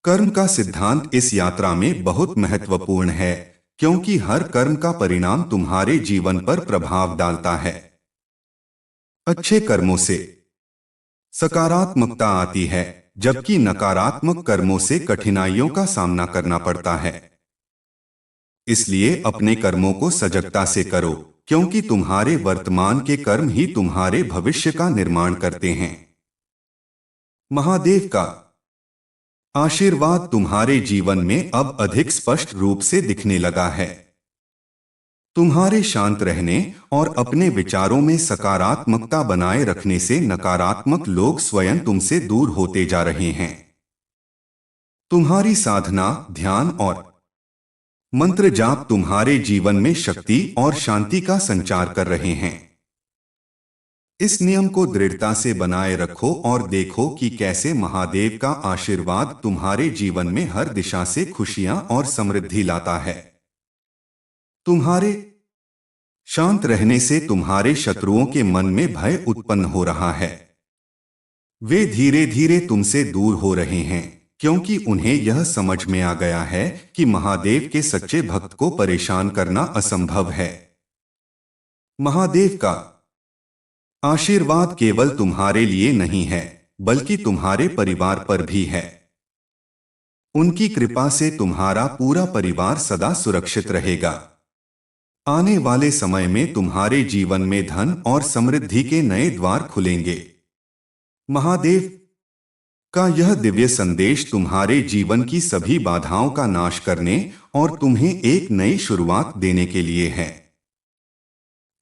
कर्म का सिद्धांत इस यात्रा में बहुत महत्वपूर्ण है, क्योंकि हर कर्म का परिणाम तुम्हारे जीवन पर प्रभाव डालता है। अच्छे कर्मों से सकारात्मकता आती है, जबकि नकारात्मक कर्मों से कठिनाइयों का सामना करना पड़ता है। इसलिए अपने कर्मों को सजगता से करो, क्योंकि तुम्हारे वर्तमान के कर्म ही तुम्हारे भविष्य का निर्माण करते हैं। महादेव का आशीर्वाद तुम्हारे जीवन में अब अधिक स्पष्ट रूप से दिखने लगा है। तुम्हारे शांत रहने और अपने विचारों में सकारात्मकता बनाए रखने से नकारात्मक लोग स्वयं तुमसे दूर होते जा रहे हैं। तुम्हारी साधना, ध्यान और मंत्र जाप तुम्हारे जीवन में शक्ति और शांति का संचार कर रहे हैं। इस नियम को दृढ़ता से बनाए रखो और देखो कि कैसे महादेव का आशीर्वाद तुम्हारे जीवन में हर दिशा से खुशियां और समृद्धि लाता है। तुम्हारे शांत रहने से तुम्हारे शत्रुओं के मन में भय उत्पन्न हो रहा है। वे धीरे धीरे तुमसे दूर हो रहे हैं, क्योंकि उन्हें यह समझ में आ गया है कि महादेव के सच्चे भक्त को परेशान करना असंभव है। महादेव का आशीर्वाद केवल तुम्हारे लिए नहीं है, बल्कि तुम्हारे परिवार पर भी है। उनकी कृपा से तुम्हारा पूरा परिवार सदा सुरक्षित रहेगा। आने वाले समय में तुम्हारे जीवन में धन और समृद्धि के नए द्वार खुलेंगे। महादेव का यह दिव्य संदेश तुम्हारे जीवन की सभी बाधाओं का नाश करने और तुम्हें एक नई शुरुआत देने के लिए है।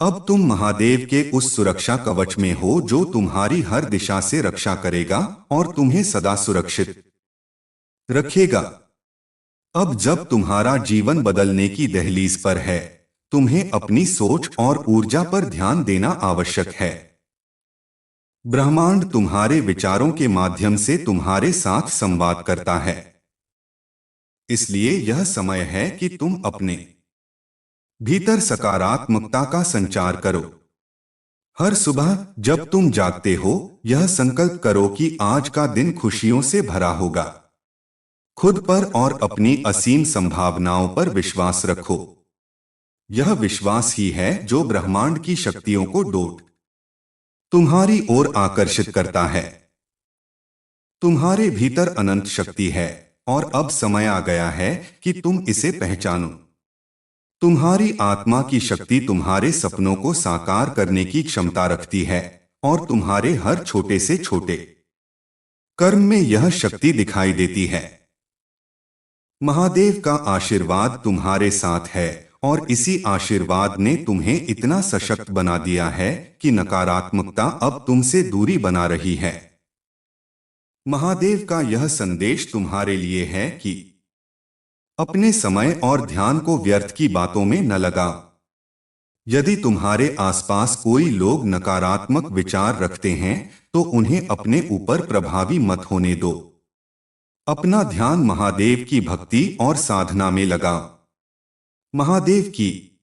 अब तुम महादेव के उस सुरक्षा कवच में हो जो तुम्हारी हर दिशा से रक्षा करेगा और तुम्हें सदा सुरक्षित रखेगा। अब जब तुम्हारा जीवन बदलने की दहलीज पर है, तुम्हें अपनी सोच और ऊर्जा पर ध्यान देना आवश्यक है। ब्रह्मांड तुम्हारे विचारों के माध्यम से तुम्हारे साथ संवाद करता है। इसलिए यह समय है कि तुम अपने भीतर सकारात्मकता का संचार करो। हर सुबह जब तुम जागते हो, यह संकल्प करो कि आज का दिन खुशियों से भरा होगा। खुद पर और अपनी असीम संभावनाओं पर विश्वास रखो। यह विश्वास ही है जो ब्रह्मांड की शक्तियों को तुम्हारी ओर आकर्षित करता है। तुम्हारे भीतर अनंत शक्ति है और अब समय आ गया है कि तुम इसे पहचानो। तुम्हारी आत्मा की शक्ति तुम्हारे सपनों को साकार करने की क्षमता रखती है और तुम्हारे हर छोटे से छोटे कर्म में यह शक्ति दिखाई देती है। महादेव का आशीर्वाद तुम्हारे साथ है और इसी आशीर्वाद ने तुम्हें इतना सशक्त बना दिया है कि नकारात्मकता अब तुमसे दूरी बना रही है। महादेव का यह संदेश तुम्हारे लिए है कि अपने समय और ध्यान को व्यर्थ की बातों में न लगाओ। यदि तुम्हारे आसपास कोई लोग नकारात्मक विचार रखते हैं, तो उन्हें अपने ऊपर प्रभावी मत होने दो। अपना ध्यान महादेव की भक्ति और साधना में लगाओ। महादेव की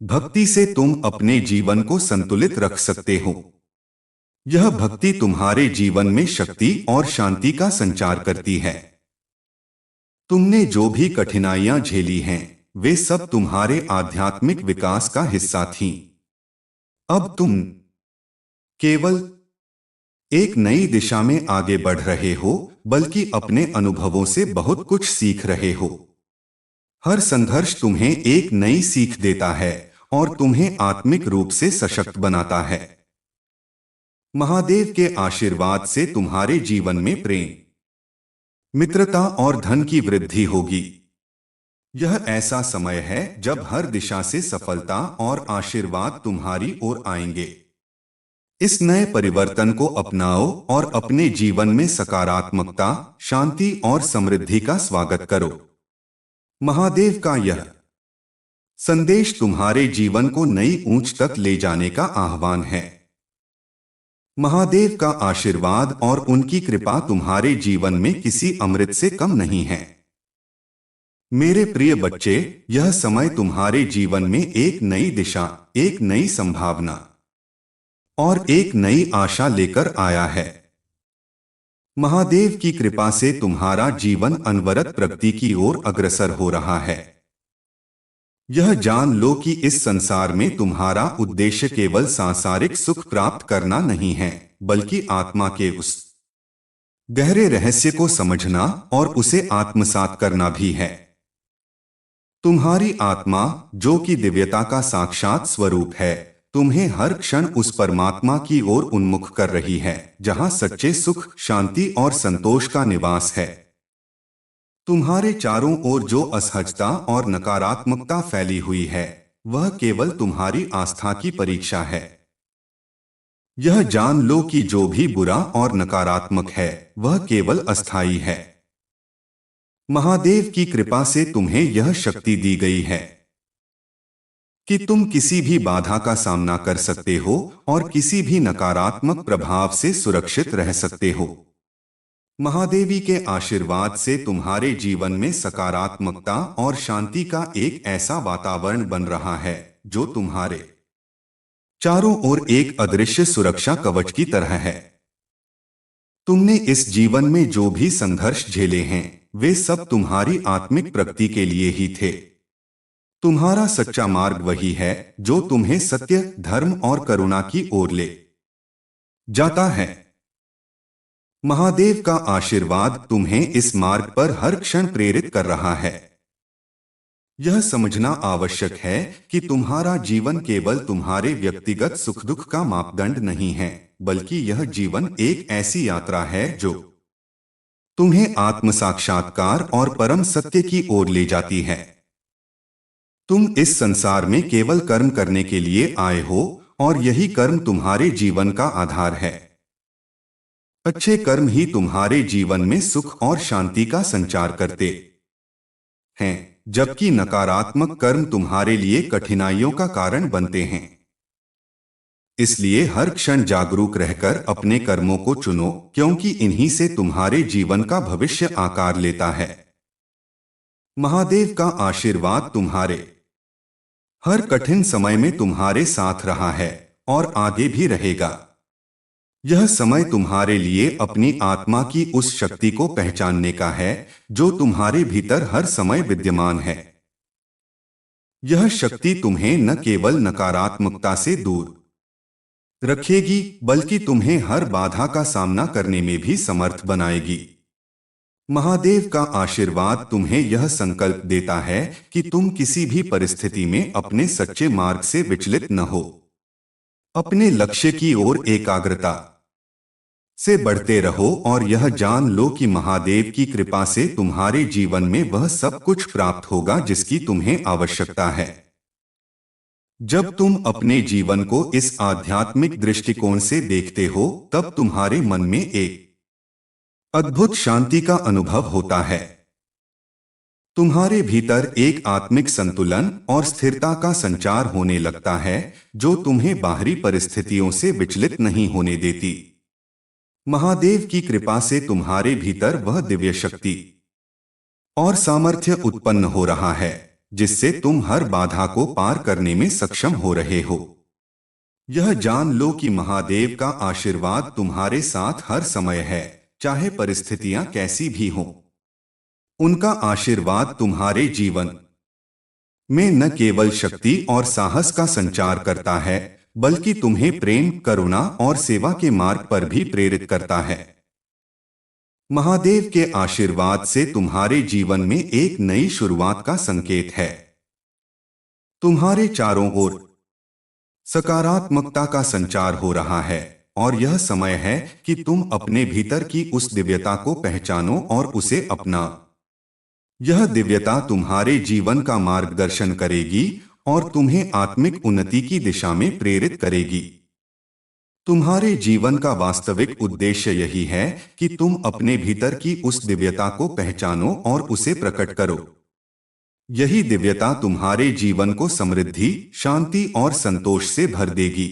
भक्ति से तुम अपने जीवन को संतुलित रख सकते हो। यह भक्ति तुम्हारे जीवन में शक्ति और शांति का संचार करती है। तुमने जो भी कठिनाइयां झेली हैं, वे सब तुम्हारे आध्यात्मिक विकास का हिस्सा थीं। अब तुम केवल एक नई दिशा में आगे बढ़ रहे हो, बल्कि अपने अनुभवों से बहुत कुछ सीख रहे हो। हर संघर्ष तुम्हें एक नई सीख देता है और तुम्हें आत्मिक रूप से सशक्त बनाता है। महादेव के आशीर्वाद से तुम्हारे जीवन में प्रेम, मित्रता और धन की वृद्धि होगी। यह ऐसा समय है जब हर दिशा से सफलता और आशीर्वाद तुम्हारी ओर आएंगे। इस नए परिवर्तन को अपनाओ और अपने जीवन में सकारात्मकता, शांति और समृद्धि का स्वागत करो। महादेव का यह संदेश तुम्हारे जीवन को नई ऊंच तक ले जाने का आह्वान है। महादेव का आशीर्वाद और उनकी कृपा तुम्हारे जीवन में किसी अमृत से कम नहीं है। मेरे प्रिय बच्चे, यह समय तुम्हारे जीवन में एक नई दिशा, एक नई संभावना और एक नई आशा लेकर आया है। महादेव की कृपा से तुम्हारा जीवन अनवरत प्रगति की ओर अग्रसर हो रहा है। यह जान लो कि इस संसार में तुम्हारा उद्देश्य केवल सांसारिक सुख प्राप्त करना नहीं है, बल्कि आत्मा के उस गहरे रहस्य को समझना और उसे आत्मसात करना भी है। तुम्हारी आत्मा, जो कि दिव्यता का साक्षात स्वरूप है, तुम्हें हर क्षण उस परमात्मा की ओर उन्मुख कर रही है, जहां सच्चे सुख, शांति और संतोष का निवास है। तुम्हारे चारों ओर जो असहजता और नकारात्मकता फैली हुई है, वह केवल तुम्हारी आस्था की परीक्षा है। यह जान लो कि जो भी बुरा और नकारात्मक है, वह केवल अस्थायी है। महादेव की कृपा से तुम्हें यह शक्ति दी गई है कि तुम किसी भी बाधा का सामना कर सकते हो और किसी भी नकारात्मक प्रभाव से सुरक्षित रह सकते हो। महादेवी के आशीर्वाद से तुम्हारे जीवन में सकारात्मकता और शांति का एक ऐसा वातावरण बन रहा है जो तुम्हारे चारों ओर एक अदृश्य सुरक्षा कवच की तरह है। तुमने इस जीवन में जो भी संघर्ष झेले हैं, वे सब तुम्हारी आत्मिक प्रगति के लिए ही थे। तुम्हारा सच्चा मार्ग वही है जो तुम्हें सत्य, धर्म और करुणा की ओर ले जाता है। महादेव का आशीर्वाद तुम्हें इस मार्ग पर हर क्षण प्रेरित कर रहा है। यह समझना आवश्यक है कि तुम्हारा जीवन केवल तुम्हारे व्यक्तिगत सुख दुख का मापदंड नहीं है, बल्कि यह जीवन एक ऐसी यात्रा है जो तुम्हें आत्म साक्षात्कार और परम सत्य की ओर ले जाती है। तुम इस संसार में केवल कर्म करने के लिए आए हो और यही कर्म तुम्हारे जीवन का आधार है। अच्छे कर्म ही तुम्हारे जीवन में सुख और शांति का संचार करते हैं, जबकि नकारात्मक कर्म तुम्हारे लिए कठिनाइयों का कारण बनते हैं। इसलिए हर क्षण जागरूक रहकर अपने कर्मों को चुनो, क्योंकि इन्हीं से तुम्हारे जीवन का भविष्य आकार लेता है। महादेव का आशीर्वाद तुम्हारे हर कठिन समय में तुम्हारे साथ रहा है और आगे भी रहेगा। यह समय तुम्हारे लिए अपनी आत्मा की उस शक्ति को पहचानने का है जो तुम्हारे भीतर हर समय विद्यमान है। यह शक्ति तुम्हें न केवल नकारात्मकता से दूर रखेगी, बल्कि तुम्हें हर बाधा का सामना करने में भी समर्थ बनाएगी। महादेव का आशीर्वाद तुम्हें यह संकल्प देता है कि तुम किसी भी परिस्थिति में अपने सच्चे मार्ग से विचलित न हो। अपने लक्ष्य की ओर एकाग्रता से बढ़ते रहो और यह जान लो कि महादेव की कृपा से तुम्हारे जीवन में वह सब कुछ प्राप्त होगा जिसकी तुम्हें आवश्यकता है। जब तुम अपने जीवन को इस आध्यात्मिक दृष्टिकोण से देखते हो, तब तुम्हारे मन में एक अद्भुत शांति का अनुभव होता है। तुम्हारे भीतर एक आत्मिक संतुलन और स्थिरता का संचार होने लगता है जो तुम्हें बाहरी परिस्थितियों से विचलित नहीं होने देती। महादेव की कृपा से तुम्हारे भीतर वह दिव्य शक्ति और सामर्थ्य उत्पन्न हो रहा है जिससे तुम हर बाधा को पार करने में सक्षम हो रहे हो। यह जान लो कि महादेव का आशीर्वाद तुम्हारे साथ हर समय है, चाहे परिस्थितियां कैसी भी हों। उनका आशीर्वाद तुम्हारे जीवन में न केवल शक्ति और साहस का संचार करता है, बल्कि तुम्हें प्रेम, करुणा और सेवा के मार्ग पर भी प्रेरित करता है। महादेव के आशीर्वाद से तुम्हारे जीवन में एक नई शुरुआत का संकेत है। तुम्हारे चारों ओर सकारात्मकता का संचार हो रहा है और यह समय है कि तुम अपने भीतर की उस दिव्यता को पहचानो और उसे अपना। यह दिव्यता तुम्हारे जीवन का मार्गदर्शन करेगी और तुम्हें आत्मिक उन्नति की दिशा में प्रेरित करेगी। तुम्हारे जीवन का वास्तविक उद्देश्य यही है कि तुम अपने भीतर की उस दिव्यता को पहचानो और उसे प्रकट करो। यही दिव्यता तुम्हारे जीवन को समृद्धि, शांति और संतोष से भर देगी।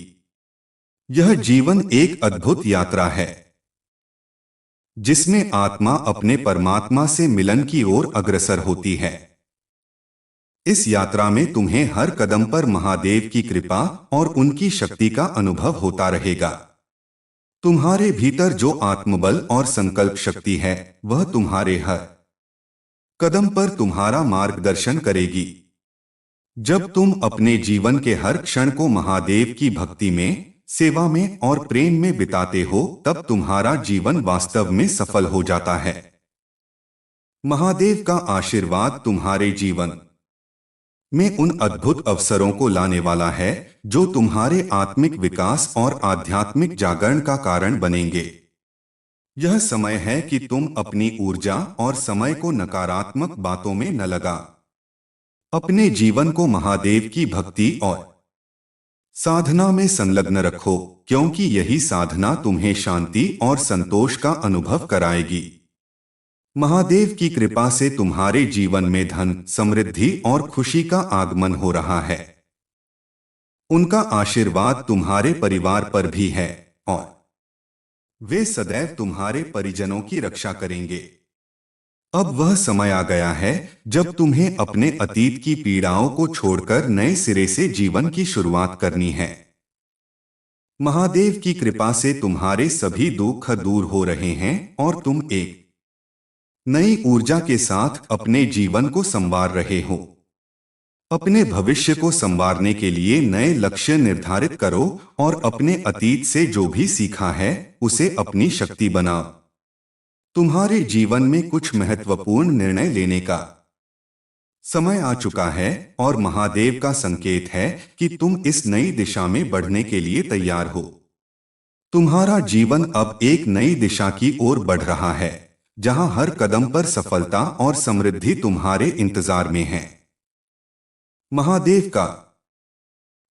यह जीवन एक अद्भुत यात्रा है जिसमें आत्मा अपने परमात्मा से मिलन की ओर अग्रसर होती है। इस यात्रा में तुम्हें हर कदम पर महादेव की कृपा और उनकी शक्ति का अनुभव होता रहेगा। तुम्हारे भीतर जो आत्मबल और संकल्प शक्ति है, वह तुम्हारे हर कदम पर तुम्हारा मार्गदर्शन करेगी। जब तुम अपने जीवन के हर क्षण को महादेव की भक्ति में, सेवा में और प्रेम में बिताते हो, तब तुम्हारा जीवन वास्तव में सफल हो जाता है। महादेव का आशीर्वाद तुम्हारे जीवन में उन अद्भुत अवसरों को लाने वाला है जो तुम्हारे आत्मिक विकास और आध्यात्मिक जागरण का कारण बनेंगे। यह समय है कि तुम अपनी ऊर्जा और समय को नकारात्मक बातों में न लगा। अपने जीवन को महादेव की भक्ति और साधना में संलग्न रखो, क्योंकि यही साधना तुम्हें शांति और संतोष का अनुभव कराएगी। महादेव की कृपा से तुम्हारे जीवन में धन, समृद्धि और खुशी का आगमन हो रहा है। उनका आशीर्वाद तुम्हारे परिवार पर भी है और वे सदैव तुम्हारे परिजनों की रक्षा करेंगे। अब वह समय आ गया है जब तुम्हें अपने अतीत की पीड़ाओं को छोड़कर नए सिरे से जीवन की शुरुआत करनी है। महादेव की कृपा से तुम्हारे सभी दुख दूर हो रहे हैं और तुम एक नई ऊर्जा के साथ अपने जीवन को संवार रहे हो। अपने भविष्य को संवारने के लिए नए लक्ष्य निर्धारित करो और अपने अतीत से जो भी सीखा है उसे अपनी शक्ति बनाओ। तुम्हारे जीवन में कुछ महत्वपूर्ण निर्णय लेने का समय आ चुका है और महादेव का संकेत है कि तुम इस नई दिशा में बढ़ने के लिए तैयार हो। तुम्हारा जीवन अब एक नई दिशा की ओर बढ़ रहा है, जहां हर कदम पर सफलता और समृद्धि तुम्हारे इंतजार में है। महादेव का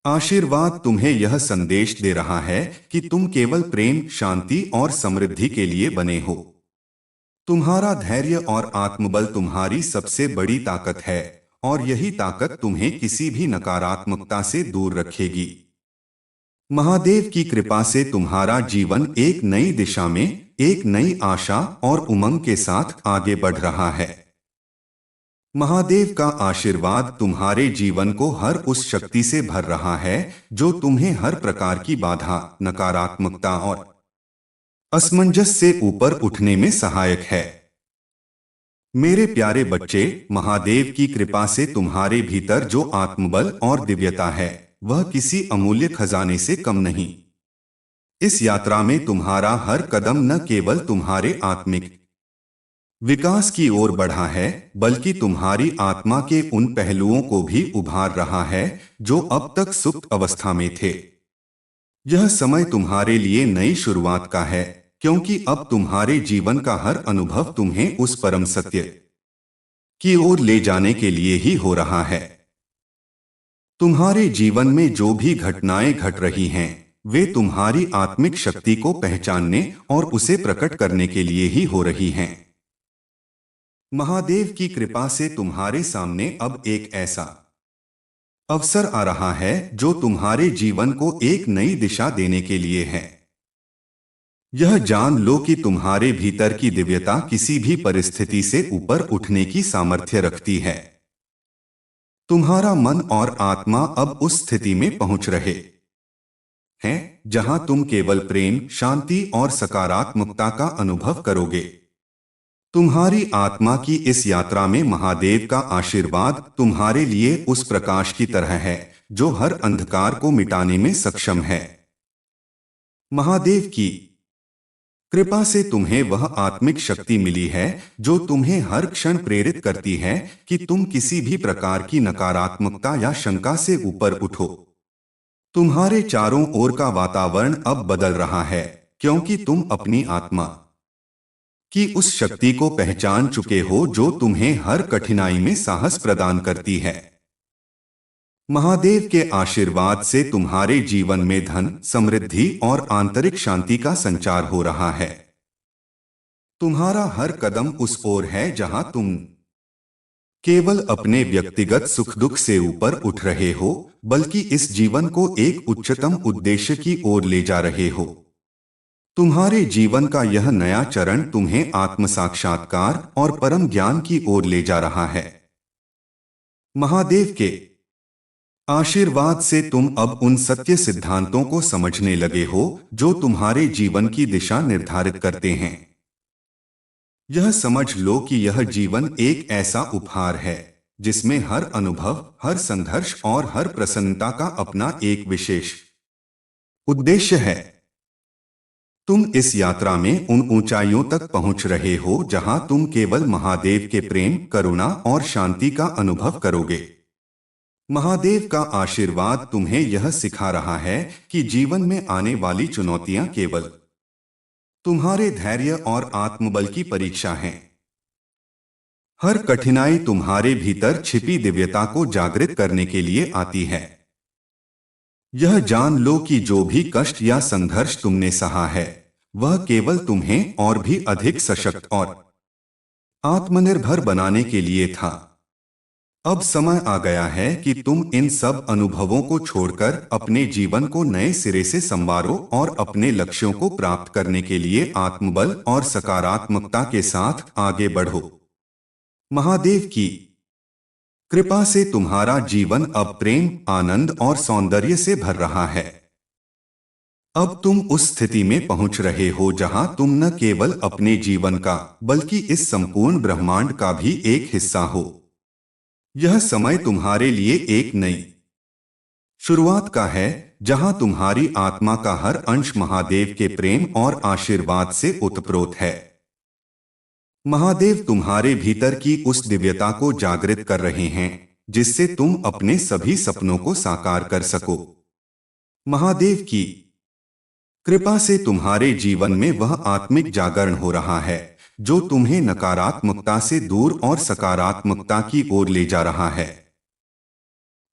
आशीर्वाद तुम्हें यह संदेश दे रहा है कि तुम केवल प्रेम, शांति और समृद्धि के लिए बने हो। तुम्हारा धैर्य और आत्मबल तुम्हारी सबसे बड़ी ताकत है और यही ताकत तुम्हें किसी भी नकारात्मकता से दूर रखेगी। महादेव की कृपा से तुम्हारा जीवन एक नई दिशा में, एक नई आशा और उमंग के साथ आगे बढ़ रहा है। महादेव का आशीर्वाद तुम्हारे जीवन को हर उस शक्ति से भर रहा है जो तुम्हें हर प्रकार की बाधा, नकारात्मकता और असमंजस से ऊपर उठने में सहायक है। मेरे प्यारे बच्चे, महादेव की कृपा से तुम्हारे भीतर जो आत्मबल और दिव्यता है वह किसी अमूल्य खजाने से कम नहीं। इस यात्रा में तुम्हारा हर कदम न केवल तुम्हारे आत्मिक विकास की ओर बढ़ा है, बल्कि तुम्हारी आत्मा के उन पहलुओं को भी उभार रहा है जो अब तक सुप्त अवस्था में थे। यह समय तुम्हारे लिए नई शुरुआत का है, क्योंकि अब तुम्हारे जीवन का हर अनुभव तुम्हें उस परम सत्य की ओर ले जाने के लिए ही हो रहा है। तुम्हारे जीवन में जो भी घटनाएं घट रही हैं, वे तुम्हारी आत्मिक शक्ति को पहचानने और उसे प्रकट करने के लिए ही हो रही हैं। महादेव की कृपा से तुम्हारे सामने अब एक ऐसा अवसर आ रहा है जो तुम्हारे जीवन को एक नई दिशा देने के लिए है। यह जान लो कि तुम्हारे भीतर की दिव्यता किसी भी परिस्थिति से ऊपर उठने की सामर्थ्य रखती है। तुम्हारा मन और आत्मा अब उस स्थिति में पहुंच रहे हैं जहां तुम केवल प्रेम, शांति और सकारात्मकता का अनुभव करोगे। तुम्हारी आत्मा की इस यात्रा में महादेव का आशीर्वाद तुम्हारे लिए उस प्रकाश की तरह है जो हर अंधकार को मिटाने में सक्षम है। महादेव की कृपा से तुम्हें वह आत्मिक शक्ति मिली है जो तुम्हें हर क्षण प्रेरित करती है कि तुम किसी भी प्रकार की नकारात्मकता या शंका से ऊपर उठो। तुम्हारे चारों ओर का वातावरण अब बदल रहा है, क्योंकि तुम अपनी आत्मा की उस शक्ति को पहचान चुके हो जो तुम्हें हर कठिनाई में साहस प्रदान करती है। महादेव के आशीर्वाद से तुम्हारे जीवन में धन, समृद्धि और आंतरिक शांति का संचार हो रहा है। तुम्हारा हर कदम उस ओर है जहां तुम केवल अपने व्यक्तिगत सुख दुख से ऊपर उठ रहे हो, बल्कि इस जीवन को एक उच्चतम उद्देश्य की ओर ले जा रहे हो। तुम्हारे जीवन का यह नया चरण तुम्हें आत्म साक्षात्कार और परम ज्ञान की ओर ले जा रहा है। महादेव के आशीर्वाद से तुम अब उन सत्य सिद्धांतों को समझने लगे हो जो तुम्हारे जीवन की दिशा निर्धारित करते हैं। यह समझ लो कि यह जीवन एक ऐसा उपहार है जिसमें हर अनुभव, हर संघर्ष और हर प्रसन्नता का अपना एक विशेष उद्देश्य है। तुम इस यात्रा में उन ऊंचाइयों तक पहुंच रहे हो जहां तुम केवल महादेव के प्रेम, करुणा और शांति का अनुभव करोगे। महादेव का आशीर्वाद तुम्हें यह सिखा रहा है कि जीवन में आने वाली चुनौतियां केवल तुम्हारे धैर्य और आत्मबल की परीक्षा हैं। हर कठिनाई तुम्हारे भीतर छिपी दिव्यता को जागृत करने के लिए आती है। यह जान लो कि जो भी कष्ट या संघर्ष तुमने सहा है वह केवल तुम्हें और भी अधिक सशक्त और आत्मनिर्भर बनाने के लिए था। अब समय आ गया है कि तुम इन सब अनुभवों को छोड़कर अपने जीवन को नए सिरे से संवारो और अपने लक्ष्यों को प्राप्त करने के लिए आत्मबल और सकारात्मकता के साथ आगे बढ़ो। महादेव की कृपा से तुम्हारा जीवन अब प्रेम, आनंद और सौंदर्य से भर रहा है। अब तुम उस स्थिति में पहुंच रहे हो जहां तुम न केवल अपने जीवन का बल्कि इस संपूर्ण ब्रह्मांड का भी एक हिस्सा हो। यह समय तुम्हारे लिए एक नई शुरुआत का है, जहां तुम्हारी आत्मा का हर अंश महादेव के प्रेम और आशीर्वाद से ओतप्रोत है। महादेव तुम्हारे भीतर की उस दिव्यता को जागृत कर रहे हैं, जिससे तुम अपने सभी सपनों को साकार कर सको। महादेव की कृपा से तुम्हारे जीवन में वह आत्मिक जागरण हो रहा है, जो तुम्हें नकारात्मकता से दूर और सकारात्मकता की ओर ले जा रहा है।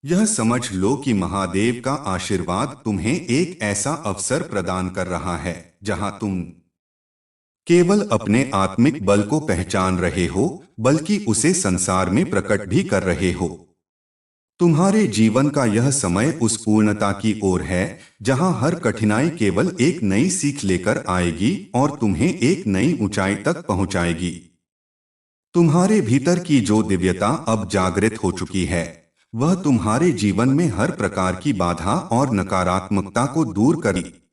यह समझ लो कि महादेव का आशीर्वाद तुम्हें एक ऐसा अवसर प्रदान कर रहा है, जहां तुम केवल अपने आत्मिक बल को पहचान रहे हो, बल्कि उसे संसार में प्रकट भी कर रहे हो। तुम्हारे जीवन का यह समय उस पूर्णता की ओर है, जहां हर कठिनाई केवल एक नई सीख लेकर आएगी और तुम्हें एक नई ऊंचाई तक पहुंचाएगी। तुम्हारे भीतर की जो दिव्यता अब जागृत हो चुकी है, वह तुम्हारे जीवन में हर प्रकार की बाधा और नकारात्मकता को दूर करेगी।